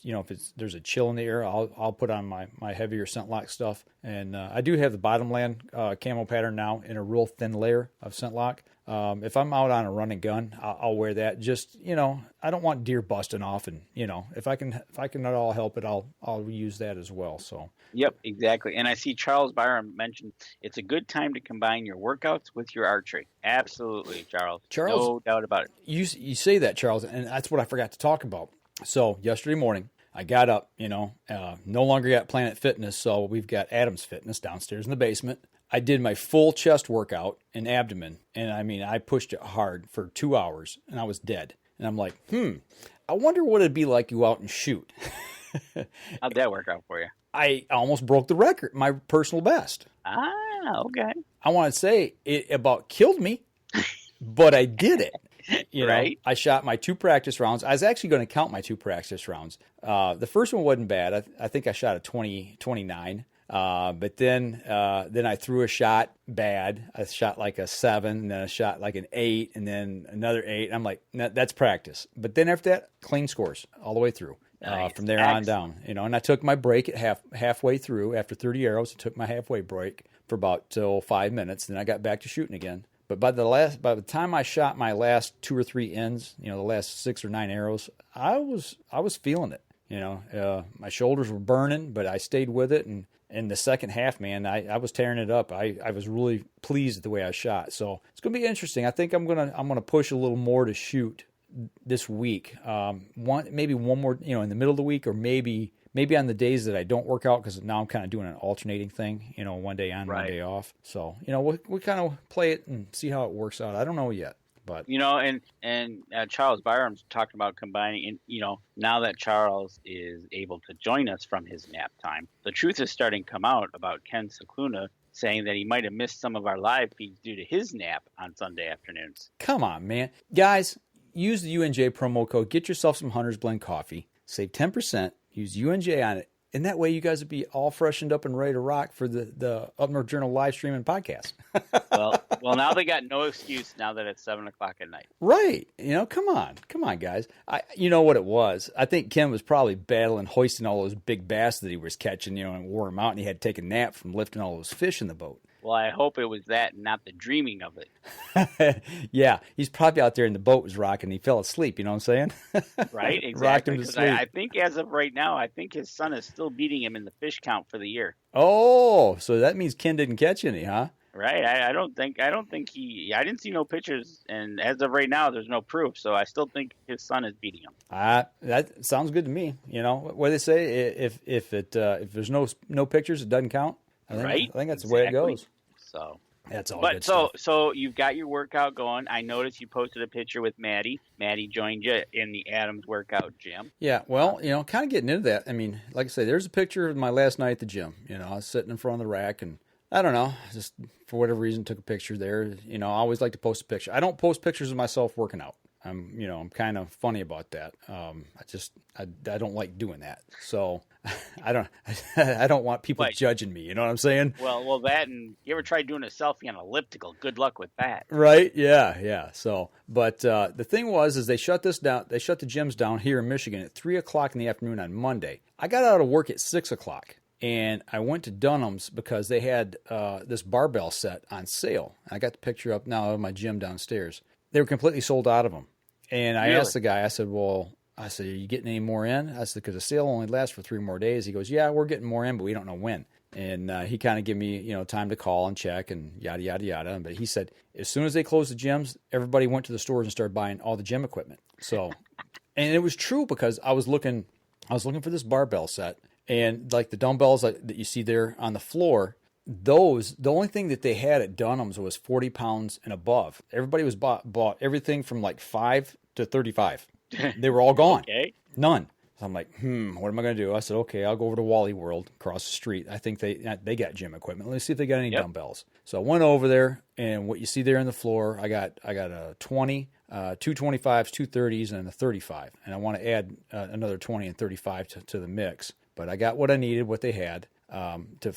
there's a chill in the air, I'll put on my heavier scent lock stuff. And I do have the Bottomland camo pattern now in a real thin layer of scent lock. If I'm out on a run and gun, I'll wear that. Just, I don't want deer busting off, and if I can at all help it, I'll use that as well. So. Yep, exactly. And I see Charles Byram mentioned it's a good time to combine your workouts with your archery. Absolutely, Charles. No doubt about it. You say that, Charles, and that's what I forgot to talk about. So yesterday morning, I got up, no longer got Planet Fitness, so we've got Adam's Fitness downstairs in the basement. I did my full chest workout and abdomen, and I pushed it hard for 2 hours, and I was dead. And I'm like, I wonder what it'd be like to go out and shoot. How'd that work out for you? I almost broke the record, my personal best. Ah, okay. I want to say it about killed me, but I did it. Right. I shot my 2 practice rounds. I was actually going to count my 2 practice rounds. The first one wasn't bad. I think I shot a 29. But then I threw a shot bad. I shot like a 7, and then I shot like an 8, and then another 8. I'm like, that's practice. But then after that, clean scores all the way through. Nice. From there on down, and I took my break at halfway through. After 30 arrows, I took my halfway break for about 5 minutes. Then I got back to shooting again. But by the time I shot my last 2 or 3 ends, the last 6 or 9 arrows, I was feeling it. My shoulders were burning, but I stayed with it. And in the second half, man, I was tearing it up. I was really pleased with the way I shot. So it's gonna be interesting. I think I'm gonna push a little more to shoot this week. Maybe one more, in the middle of the week, or maybe on the days that I don't work out, because now I'm kind of doing an alternating thing, one day on, one day off. So, we kind of play it and see how it works out. I don't know yet, but and Charles Byram's talking about combining, and now that Charles is able to join us from his nap time, the truth is starting to come out about Ken Scicluna saying that he might have missed some of our live feeds due to his nap on Sunday afternoons. Come on, man. Guys, use the UNJ promo code. Get yourself some Hunter's Blend coffee. Save 10%. Use UNJ on it. And that way you guys would be all freshened up and ready to rock for the Up North Journal live stream and podcast. well, now they got no excuse now that it's 7 o'clock at night. Right. Come on, guys. You know what it was? I think Ken was probably battling, hoisting all those big bass that he was catching, and wore him out, and he had to take a nap from lifting all those fish in the boat. Well, I hope it was that and not the dreaming of it. Yeah, he's probably out there and the boat was rocking. He fell asleep, you know what I'm saying? Right, exactly. Rocked him to sleep. I think as of right now, I think his son is still beating him in the fish count for the year. Oh, so that means Ken didn't catch any, huh? Right. I don't think I didn't see no pictures, and as of right now, there's no proof. So I still think his son is beating him. That sounds good to me. What do they say? If there's no pictures, it doesn't count. I think that's the way it goes. So that's all. But so you've got your workout going. I noticed you posted a picture with Maddie. Maddie joined you in the Adams workout gym. Yeah, well, kind of getting into that. I mean, like I say, there's a picture of my last night at the gym. I was sitting in front of the rack, and I don't know, just for whatever reason, took a picture there. I always like to post a picture. I don't post pictures of myself working out. I'm kind of funny about that. I don't like doing that. So I don't want people judging me. You know what I'm saying? Well, that, and you ever tried doing a selfie on an elliptical? Good luck with that. Right? Yeah. So, but the thing is they shut this down. They shut the gyms down here in Michigan at 3:00 in the afternoon on Monday. I got out of work at 6:00. And I went to Dunham's because they had this barbell set on sale. I got the picture up now of my gym downstairs. They were completely sold out of them. And I asked the guy, I said, well, I said, are you getting any more in? I said, because the sale only lasts for 3 more days. He goes, yeah, we're getting more in, but we don't know when. And he kind of gave me, time to call and check and yada, yada, yada. But he said, as soon as they closed the gyms, everybody went to the stores and started buying all the gym equipment. So, and it was true because I was looking for this barbell set, and like the dumbbells that you see there on the floor, the only thing that they had at Dunham's was 40 pounds and above. Everybody was bought everything from like 5 to 35. They were all gone. Okay. None. So I'm like, what am I going to do? I said, okay, I'll go over to Wally World across the street. I think they got gym equipment. Let's see if they got any dumbbells. So I went over there, and what you see there on the floor, I got a 20, 2 25s, 2 30s, and a 35. And I want to add another 20 and 35 to the mix. But I got what I needed, what they had, to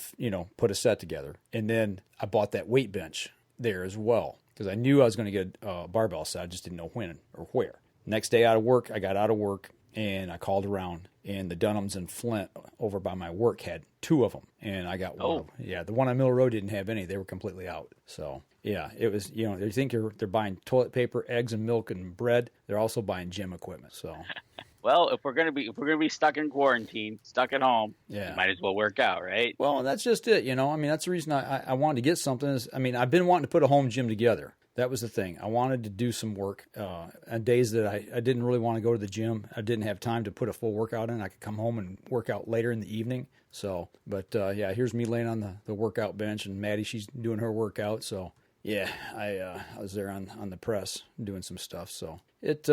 put a set together. And then I bought that weight bench there as well because I knew I was going to get a barbell set. I just didn't know when or where. Next day I got out of work. And I called around, and the Dunhams in Flint over by my work had 2 of them, and I got one. Yeah, the one on Mill Road didn't have any; they were completely out. So yeah, it was. They think they're buying toilet paper, eggs, and milk and bread. They're also buying gym equipment. So. Well, if we're gonna be stuck in quarantine, stuck at home, might as well work out, right? Well, that's just it. That's the reason I wanted to get something. I've been wanting to put a home gym together. That was the thing. I wanted to do some work on days that I didn't really want to go to the gym. I didn't have time to put a full workout in. I could come home and work out later in the evening. So, but here's me laying on the workout bench, and Maddie, she's doing her workout. So, yeah, I was there on the press doing some stuff. So it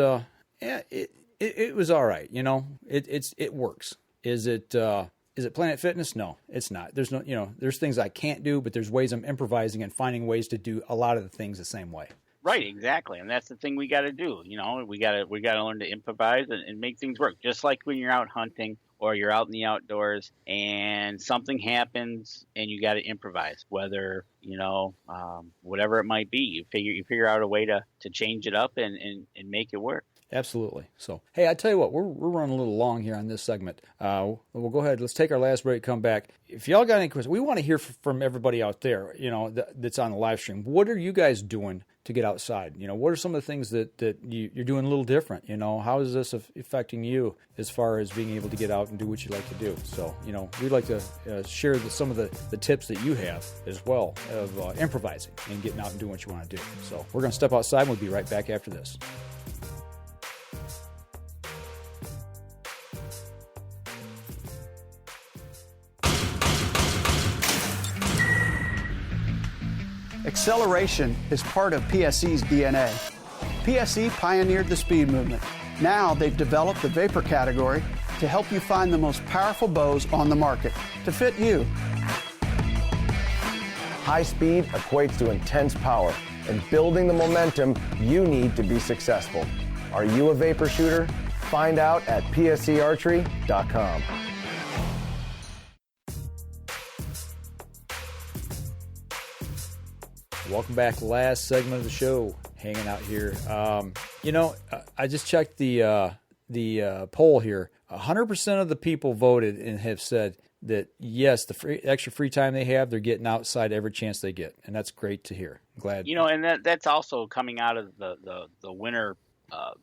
was all right. It works. Is it Planet Fitness? No, it's not. There's no, there's things I can't do, but there's ways I'm improvising and finding ways to do a lot of the things the same way. Right, exactly. And that's the thing we got to do. We got to learn to improvise and make things work. Just like when you're out hunting or you're out in the outdoors and something happens and you got to improvise, whether, whatever it might be, you figure out a way to change it up and make it work. Absolutely. So, hey, I tell you what, we're running a little long here on this segment. We'll go ahead. Let's take our last break, come back. If y'all got any questions, we want to hear from everybody out there, that's on the live stream. What are you guys doing to get outside? What are some of the things that you're doing a little different? How is this affecting you as far as being able to get out and do what you like to do? So, we'd like to share some of the tips that you have as well of improvising and getting out and doing what you want to do. So we're going to step outside, and we'll be right back after this. Acceleration is part of PSE's DNA. PSE pioneered the speed movement. Now they've developed the vapor category to help you find the most powerful bows on the market to fit you. High speed equates to intense power and building the momentum you need to be successful. Are you a vapor shooter? Find out at PSEArchery.com. Welcome back. Last segment of the show, hanging out here. I just checked the poll here. 100% of the people voted and have said that yes, the extra free time they have, they're getting outside every chance they get, and that's great to hear. I'm glad. And that's also coming out of the winter.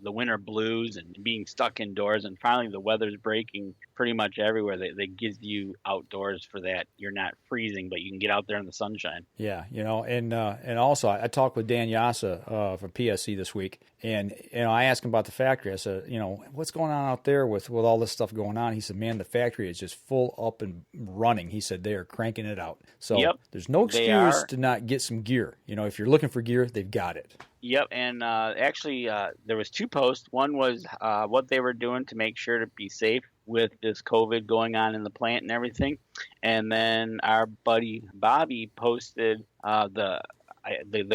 The winter blues and being stuck indoors, and finally the weather's breaking pretty much everywhere. That gives you outdoors for that. You're not freezing, but you can get out there in the sunshine. Yeah, and also I talked with Dan Yassa from PSE this week, and I asked him about the factory. I said, what's going on out there with all this stuff going on? He said, man, the factory is just full up and running. He said they are cranking it out. So there's no excuse to not get some gear. If you're looking for gear, they've got it. Yep, and actually there was 2 posts. One was what they were doing to make sure to be safe with this COVID going on in the plant and everything. And then our buddy Bobby posted the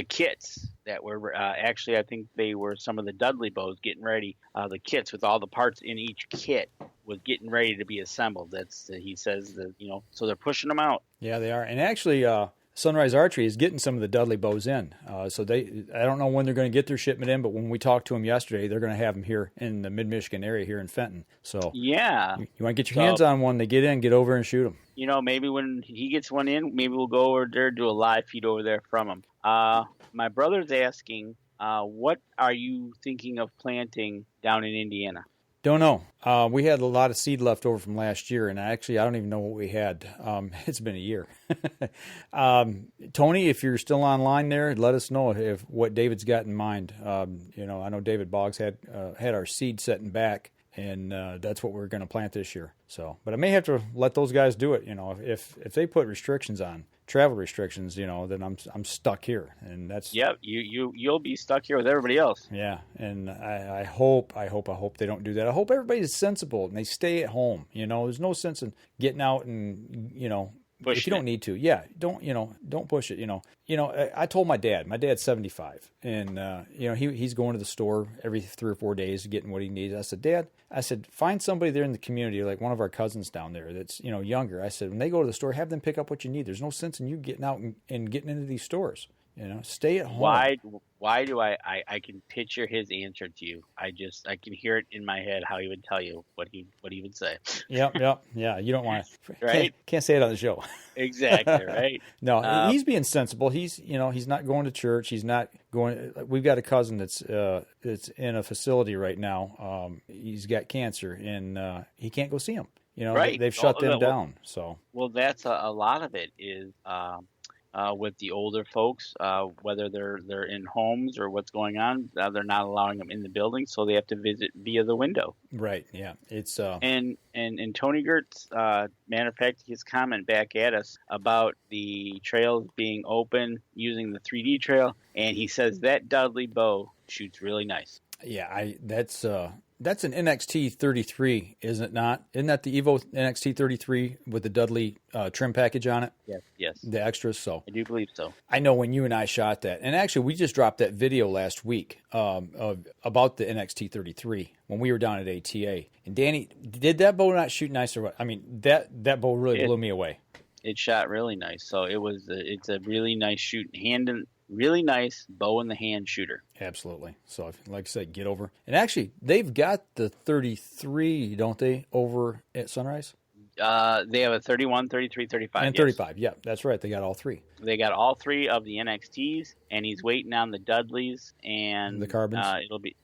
kits that were actually, I think they were some of the Dudley bows getting ready. The kits with all the parts in each kit was getting ready to be assembled. He says that, so they're pushing them out. Yeah, they are. And actually, Sunrys Archery is getting some of the Dudley bows in. So I don't know when they're going to get their shipment in, but when we talked to them yesterday, they're going to have them here in the mid-Michigan area here in Fenton. So yeah, you want to get your hands on one, they get in, get over and shoot them. Maybe when he gets one in, maybe we'll go over there, do a live feed over there from him. My brother's asking, what are you thinking of planting down in Indiana? Don't know. We had a lot of seed left over from last year, and I don't even know what we had. It's been a year. Tony, if you're still online there, let us know if what David's got in mind. I know David Boggs had our seed setting back, and that's what we're going to plant this year. So, but I may have to let those guys do it. If they put restrictions on, travel restrictions, then I'm stuck here, and that's you'll be stuck here with everybody else. Yeah, and I hope they don't do that. I hope everybody's sensible and they stay at home. There's no sense in getting out and if you don't need to, don't push it. I told my dad. My dad's 75, and he's going to the store every 3 or 4 days, getting what he needs. I said, Dad, find somebody there in the community, like one of our cousins down there that's younger. I said, when they go to the store, have them pick up what you need. There's no sense in you getting out and getting into these stores. Stay at home. Why do I can picture his answer to you. I can hear it in my head how he would tell you what he would say. Yep. Yeah. You don't want to, right? Can't say it on the show. Exactly. Right. No, he's being sensible. He's not going to church. He's not going. We've got a cousin that's in a facility right now. He's got cancer, and he can't go see him. Right. They've shut them down. So. Well, that's a lot of it is. With the older folks, whether they're in homes or what's going on, they're not allowing them in the building, so they have to visit via the window. Right. Yeah. It's and Tony Gertz, matter of fact, his comment back at us about the trails being open using the 3D trail, and he says that Dudley bow shoots really nice. Yeah, that's an NXT 33, isn't it not? Isn't that the Evo NXT 33 with the Dudley trim package on it? Yes. The extras, so. I do believe so. I know when you and I shot that. And actually, we just dropped that video last week about the NXT 33 when we were down at ATA. And Danny, did that bow not shoot nice or what? I mean, that bow really blew me away. It shot really nice. So it's a really nice shoot. Really nice bow in the hand shooter. Absolutely. So, like I said, get over. And actually, they've got the 33, don't they, over at Sunrys? They have a 31, 33, 35. And 35, yeah, that's right. They got all three. They got all three of the NXTs, and he's waiting on the Dudleys and the Carbons.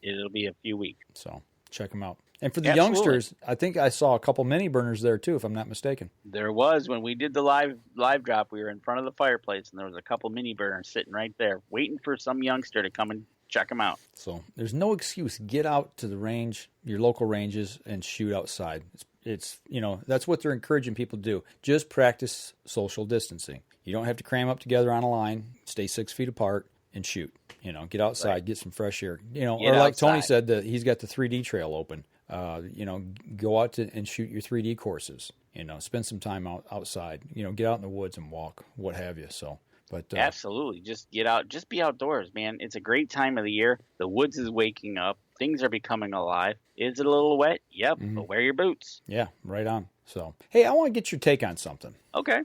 It'll be a few weeks. So check them out. And for the youngsters, I think I saw a couple mini burners there too, if I'm not mistaken. There was when we did the live drop. We were in front of the fireplace, and there was a couple mini burners sitting right there, waiting for some youngster to come and check them out. So there's no excuse. Get out to the range, your local ranges, and shoot outside. It's that's what they're encouraging people to do. Just practice social distancing. You don't have to cram up together on a line. Stay 6 feet apart and shoot. Get outside, right. Get some fresh air. Or like outside. Tony said, that he's got the 3D trail open. Go out and shoot your 3D courses. Spend some time outside. Get out in the woods and walk, what have you. So, but absolutely, just get out, just be outdoors, man. It's a great time of the year. The woods is waking up. Things are becoming alive. Is it a little wet? Yep, but wear your boots. Yeah, right on. So, hey, I want to get your take on something. Okay.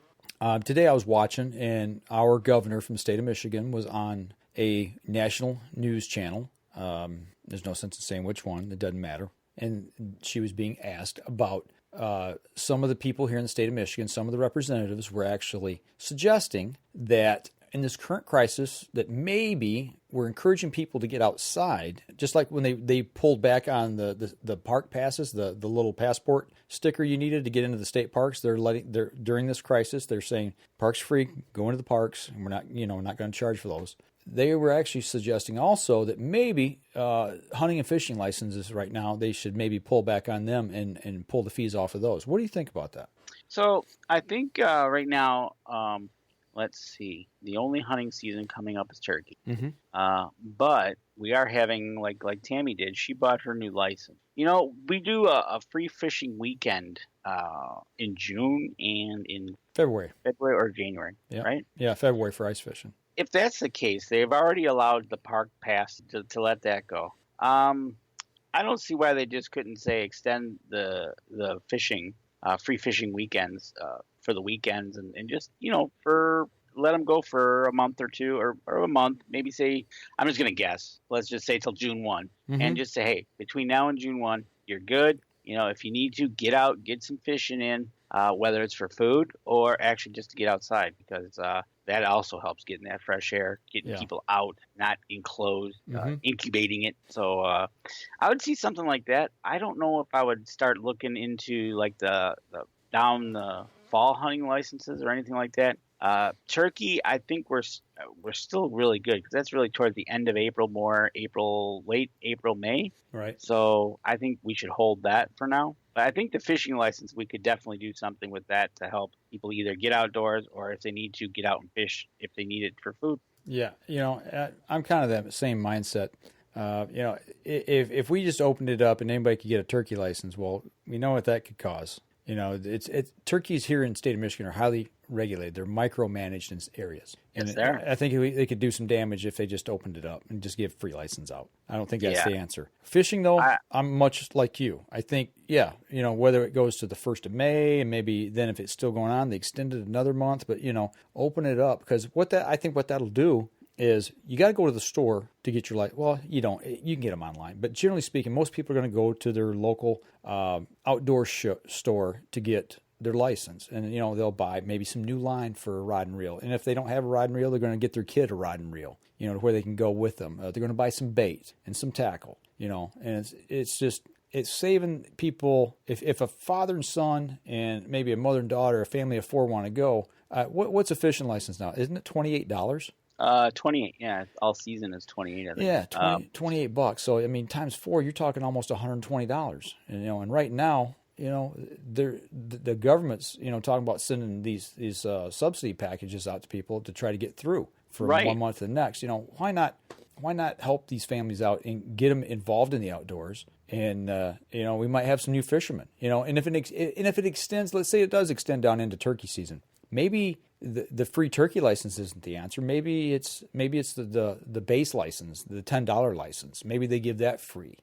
Today I was watching, and our governor from the state of Michigan was on a national news channel. There's no sense in saying which one. It doesn't matter. And she was being asked about some of the people here in the state of Michigan, some of the representatives were actually suggesting that in this current crisis that maybe we're encouraging people to get outside, just like when they pulled back on the park passes, the little passport sticker you needed to get into the state parks. During this crisis, they're saying parks free, go into the parks, and we're not going to charge for those. They were actually suggesting also that maybe hunting and fishing licenses right now, they should maybe pull back on them and pull the fees off of those. What do you think about that? So I think right now, let's see, the only hunting season coming up is turkey. Mm-hmm. But we are having, like Tammy did, she bought her new license. We do a free fishing weekend in June and in February or January, right? Yeah, February for ice fishing. If that's the case, they've already allowed the park pass to let that go. I don't see why they just couldn't say extend the fishing, free fishing weekends for the weekends and just, let them go for a month or two or a month, maybe say, I'm just going to guess, let's just say till June 1 and just say, hey, between now and June 1, you're good. If you need to get out, get some fishing in, whether it's for food or actually just to get outside because that also helps getting that fresh air, getting people out, not enclosed, incubating it. So I would see something like that. I don't know if I would start looking into like the down the fall hunting licenses or anything like that. Turkey, I think we're still really good because that's really towards the end of April, late April, May. Right. So I think we should hold that for now. But I think the fishing license, we could definitely do something with that to help people either get outdoors or if they need to get out and fish if they need it for food. Yeah, I'm kind of that same mindset. If we just opened it up and anybody could get a turkey license, well, we know what that could cause. Turkeys here in the state of Michigan are highly regulated. They're micromanaged in areas. And yes, sir. I think they could do some damage if they just opened it up and just give free license out. I don't think that's the answer. Fishing, though, I'm much like you. I think, whether it goes to the 1st of May and maybe then if it's still going on, they extend it another month. But, open it up because I think what that'll do is you got to go to the store to get your license. Well, you don't. You can get them online. But generally speaking, most people are going to go to their local outdoor store to get their license. And, they'll buy maybe some new line for a rod and reel. And if they don't have a rod and reel, they're going to get their kid a rod and reel, to where they can go with them. They're going to buy some bait and some tackle, and it's saving people. If a father and son and maybe a mother and daughter, a family of 4 want to go, what's a fishing license now? Isn't it $28? 28. Yeah, all season is 28. I think. Yeah, $28. So I mean, times 4, you're talking almost $120. And right now, the government's talking about sending these subsidy packages out to people to try to get through for 1 month to the next. Why not help these families out and get them involved in the outdoors? And we might have some new fishermen. And if it extends, let's say it does extend down into turkey season, maybe the free turkey license isn't the answer. Maybe it's the base license, the $10 license. Maybe they give that free.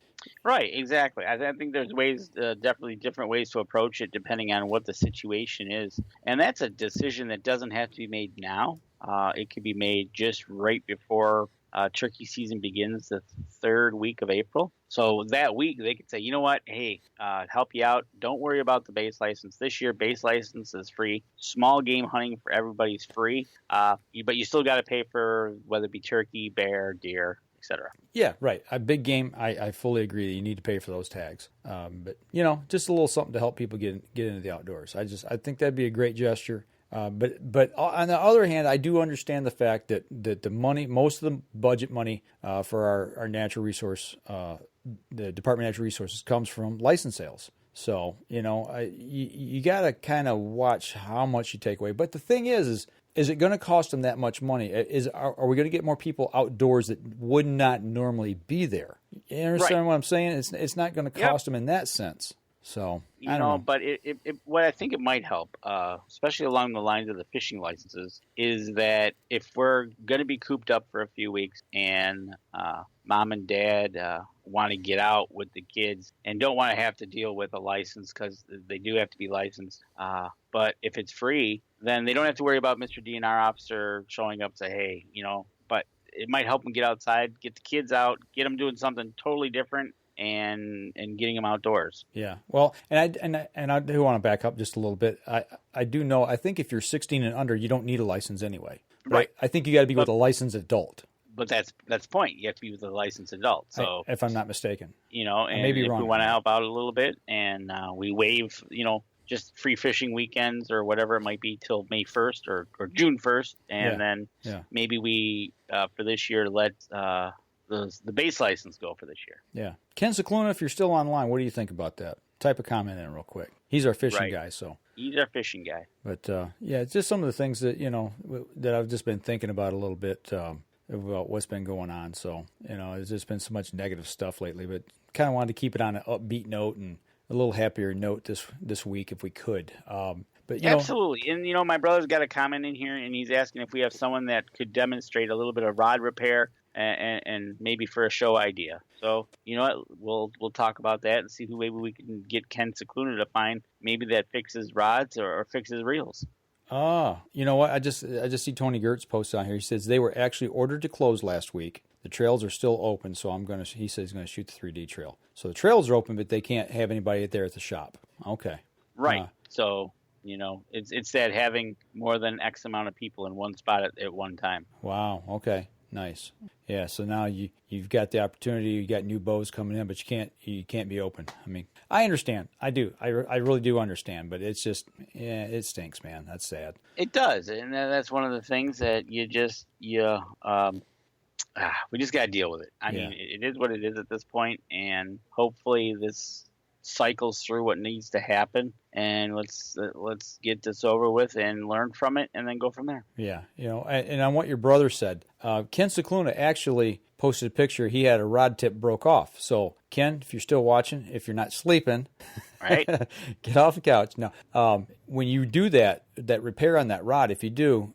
Right, exactly. I think there's ways, definitely different ways to approach it depending on what the situation is. And that's a decision that doesn't have to be made now. It could be made just right before turkey season begins, the 3rd week of April. So that week they could say, you know what, hey, help you out. Don't worry about the base license. This year, base license is free. Small game hunting for everybody's free. But you still got to pay for whether it be turkey, bear, deer, etc. Yeah, right. A big game, I fully agree that you need to pay for those tags. But just a little something to help people get into the outdoors. I think that'd be a great gesture. But on the other hand, I do understand the fact that the money, most of the budget money for our natural resource, the Department of Natural Resources, comes from license sales. So you got to kind of watch how much you take away. But the thing is it going to cost them that much money? Are we going to get more people outdoors that would not normally be there? You understand what I'm saying? It's not going to cost them in that sense. So I don't know. But what I think it might help, especially along the lines of the fishing licenses, is that if we're going to be cooped up for a few weeks and mom and dad want to get out with the kids and don't want to have to deal with a license because they do have to be licensed. But if it's free, then they don't have to worry about Mr. DNR officer showing up and say, hey, but it might help them get outside, get the kids out, get them doing something totally different. And getting them outdoors. Yeah. Well, and I do want to back up just a little bit. I do know. I think if you're 16 and under, you don't need a license anyway. Right. I think you got to be with a licensed adult. But that's the point. You have to be with a licensed adult. So if I'm not mistaken, and maybe if wrong. we want to help out a little bit, and we waive, just free fishing weekends or whatever it might be till May 1st or June 1st, and then maybe we for this year let. The base license go for this year. Yeah. Ken Scicluna, if you're still online, what do you think about that? Type a comment in real quick. He's our fishing guy, so. He's our fishing guy. But, it's just some of the things that, that I've just been thinking about a little bit about what's been going on. So, there's just been so much negative stuff lately, but kind of wanted to keep it on an upbeat note and a little happier note this week if we could. But absolutely. And, my brother's got a comment in here, and he's asking if we have someone that could demonstrate a little bit of rod repair and maybe for a show idea. So, we'll talk about that and see who maybe we can get Ken Scicluna to find maybe that fixes rods or fixes reels. You know what? I just see Tony Gertz post on here. He says they were actually ordered to close last week. The trails are still open, so he says he's going to shoot the 3D trail. So the trails are open, but they can't have anybody there at the shop. Okay. Right. So It's that having more than X amount of people in one spot at one time. Wow. Okay. Nice. Yeah. So now you've got the opportunity. You got new bows coming in, but you can't be open. I mean, I understand. I do. I really do understand. But it's just, it stinks, man. That's sad. It does, and that's one of the things that we just got to deal with it. I mean, it is what it is at this point, and hopefully this cycles through what needs to happen, and let's get this over with and learn from it, and then go from there. Yeah, and on what your brother said, Ken Scicluna actually posted a picture. He had a rod tip broke off. So Ken, if you're still watching, if you're not sleeping, right, get off the couch. Now, when you do that repair on that rod, if you do,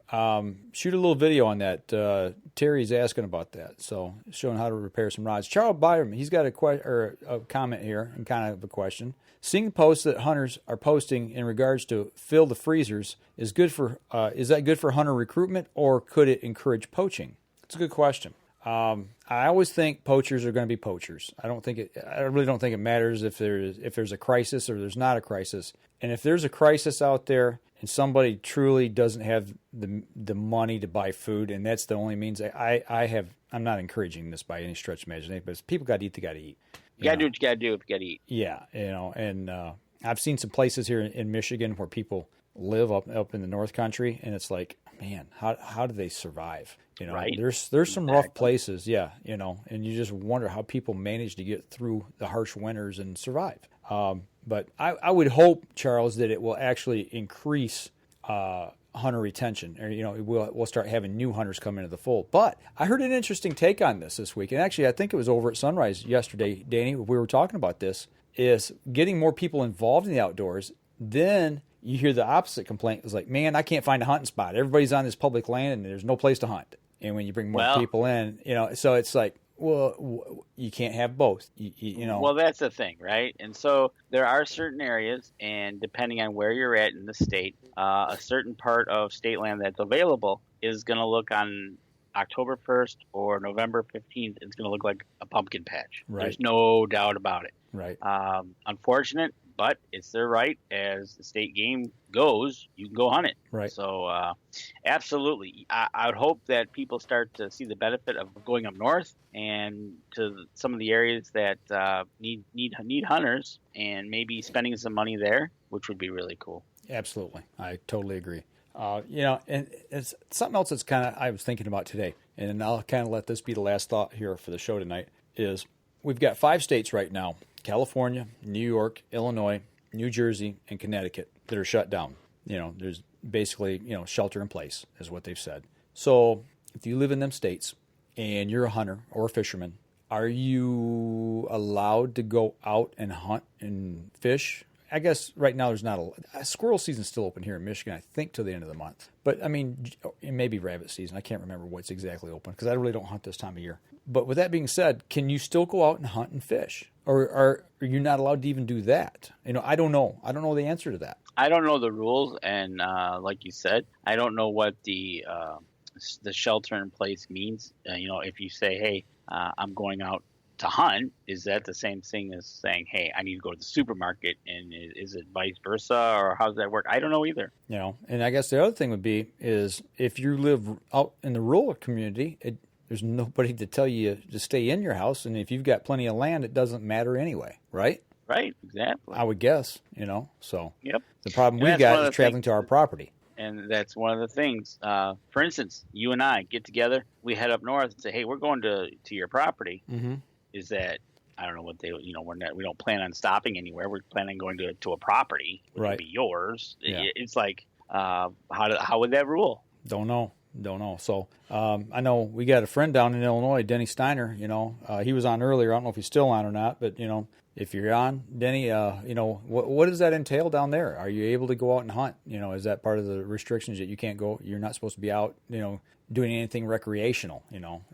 shoot a little video on that. Terry's asking about that, so showing how to repair some rods. Charles Byram, he's got a comment here and kind of a question. Seeing posts that hunters are posting in regards to fill the freezers is that good for hunter recruitment, or could it encourage poaching? It's a good question. I always think poachers are going to be poachers. I really don't think it matters if there's a crisis or there's not a crisis. And if there's a crisis out there and somebody truly doesn't have the money to buy food, and that's the only means I'm not encouraging this by any stretch of imagination, but if people got to eat, they got to eat. You got to do what you got to do if you got to eat. Yeah, and I've seen some places here in Michigan where people live up in the North Country, and it's like, man, how do they survive? Right. There's some rough places, and you just wonder how people manage to get through the harsh winters and survive. But I would hope, Charles, that it will actually increase hunter retention, or we'll start having new hunters come into the fold. But I heard an interesting take on this week, and actually I think it was over at Sunrys yesterday, Danny. We were talking about this, is getting more people involved in the outdoors. Then you hear the opposite complaint. It's like, man, I can't find a hunting spot. Everybody's on this public land, and there's no place to hunt. And when you bring more people in, so it's like, well, you can't have both. Well, that's the thing, right? And so there are certain areas, and depending on where you're at in the state, a certain part of state land that's available is going to look on October 1st or November 15th. It's going to look like a pumpkin patch. Right. There's no doubt about it. Right. Unfortunate, but it's their right. As the state game goes, you can go hunt it. Right. So absolutely. I would hope that people start to see the benefit of going up north and to some of the areas that need hunters, and maybe spending some money there, which would be really cool. Absolutely. I totally agree. And it's something else that's I was thinking about today, and I'll kind of let this be the last thought here for the show tonight, is we've got 5 states right now: California, New York, Illinois, New Jersey, and Connecticut that are shut down. There's basically, shelter in place is what they've said. So if you live in them states and you're a hunter or a fisherman, are you allowed to go out and hunt and fish? I guess right now there's not a squirrel season's still open here in Michigan, I think, till the end of the month. But I mean, it may be rabbit season. I can't remember what's exactly open because I really don't hunt this time of year. But with that being said, can you still go out and hunt and fish, or are you not allowed to even do that? I don't know. I don't know the answer to that. I don't know the rules, and like you said, I don't know what the shelter in place means. If you say, hey, I'm going out to hunt, is that the same thing as saying, hey, I need to go to the supermarket, and is it vice versa, or how does that work? I don't know either. And I guess the other thing would be is if you live out in the rural community, there's nobody to tell you to stay in your house, and if you've got plenty of land, it doesn't matter anyway, right? Right, exactly. I would guess, so yep. The problem we've got is traveling to our property. And that's one of the things. For instance, you and I get together, we head up north and say, hey, we're going to your property. Mm-hmm. Is that, I don't know what we don't plan on stopping anywhere. We're planning on going to a property, which would be yours. Yeah. It's like, how would that rule? Don't know. So I know we got a friend down in Illinois, Denny Steiner. He was on earlier. I don't know if he's still on or not, but if you're on, Denny, what does that entail down there? Are you able to go out and hunt? Is that part of the restrictions that you can't go? You're not supposed to be out, doing anything recreational.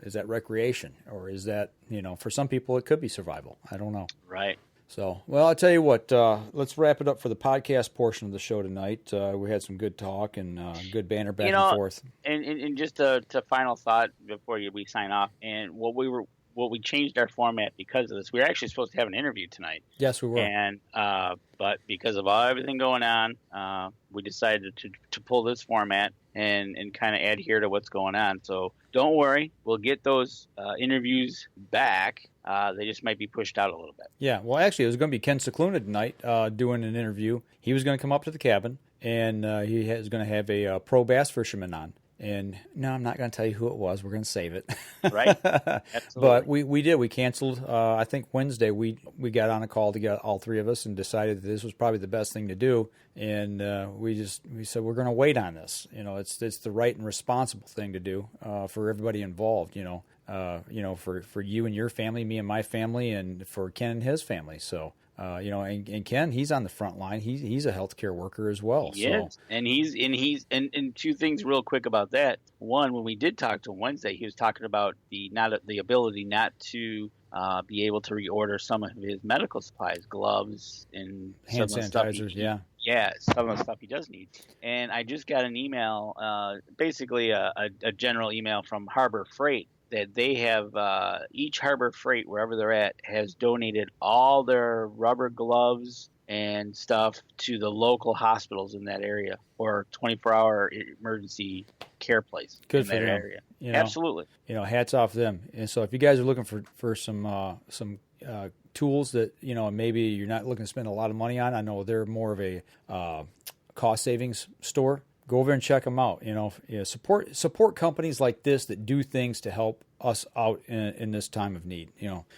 Is that recreation, or is that, for some people it could be survival? I don't know. Right. So, well, I'll tell you what, let's wrap it up for the podcast portion of the show tonight. We had some good talk and good banter back and forth. And just to final thought before we sign off, and what we changed our format because of this. We were actually supposed to have an interview tonight. Yes, we were. And but because of everything going on, we decided to pull this format and kind of adhere to what's going on. So don't worry, we'll get those interviews back. They just might be pushed out a little bit. Yeah, well, actually, it was going to be Ken Scicluna tonight doing an interview. He was going to come up to the cabin, and he was going to have a pro bass fisherman on. And no, I'm not going to tell you who it was. We're going to save it. Right. Absolutely. But we did. We canceled. I think Wednesday we got on a call together, all three of us, and decided that this was probably the best thing to do. And we said we're going to wait on this. It's the right and responsible thing to do for everybody involved. For you and your family, me and my family, and for Ken and his family. So. And Ken, he's on the front line. He's a healthcare worker as well. Yes, so. and two things real quick about that. One, when we did talk to him Wednesday, he was talking about the ability not to be able to reorder some of his medical supplies, gloves, and hand sanitizers. Yeah, some of the stuff he does need. And I just got an email, basically a general email from Harbor Freight, that they have each Harbor Freight, wherever they're at, has donated all their rubber gloves and stuff to the local hospitals in that area or 24-hour emergency care place Good in for that them. area. Absolutely. Hats off to them. And so if you guys are looking for some tools that maybe you're not looking to spend a lot of money on, I know they're more of a cost savings store. Go over and check them out. Support companies like this that do things to help us out in this time of need.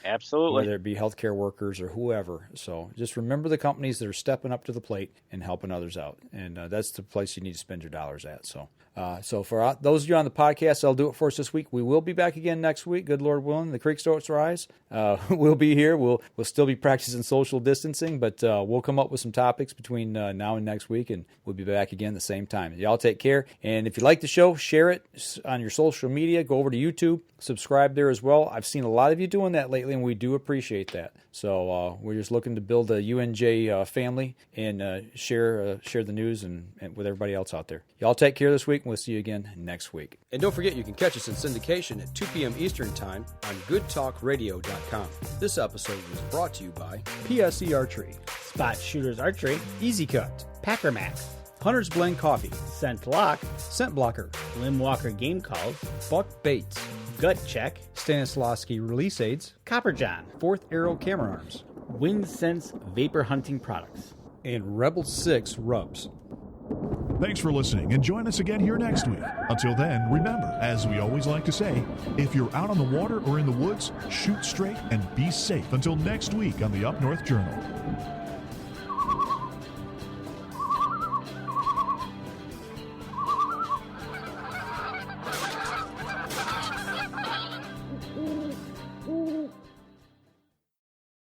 Absolutely. Whether it be healthcare workers or whoever. So just remember the companies that are stepping up to the plate and helping others out, and that's the place you need to spend your dollars at. So for those of you on the podcast, that'll do it for us this week. We will be back again next week. Good Lord willing, the creek starts to rise. We'll be here. We'll still be practicing social distancing, but we'll come up with some topics between now and next week, and we'll be back again at the same time. Y'all take care. And if you like the show, share it on your social media. Go over to YouTube, subscribe there as well. I've seen a lot of you doing that lately, and we do appreciate that. So we're just looking to build a UNJ family and share the news and with everybody else out there. Y'all take care this week, and we'll see you again next week. And don't forget, you can catch us in syndication at 2 p.m. Eastern Time on goodtalkradio.com. This episode was brought to you by PSE Archery, Spot Shooters Archery, Easy Cut, Packer Max, Hunter's Blend Coffee, Scent Lock, Scent Blocker, Lim Walker Game Calls, Buck Baits, Gut Check, Stanislavski Release Aids, Copper John, Fourth Arrow Camera Arms, Wind Sense Vapor Hunting Products, and Rebel 6 Rubs. Thanks for listening, and join us again here next week. Until then, remember, as we always like to say, if you're out on the water or in the woods, shoot straight and be safe. Until next week on the Up North Journal.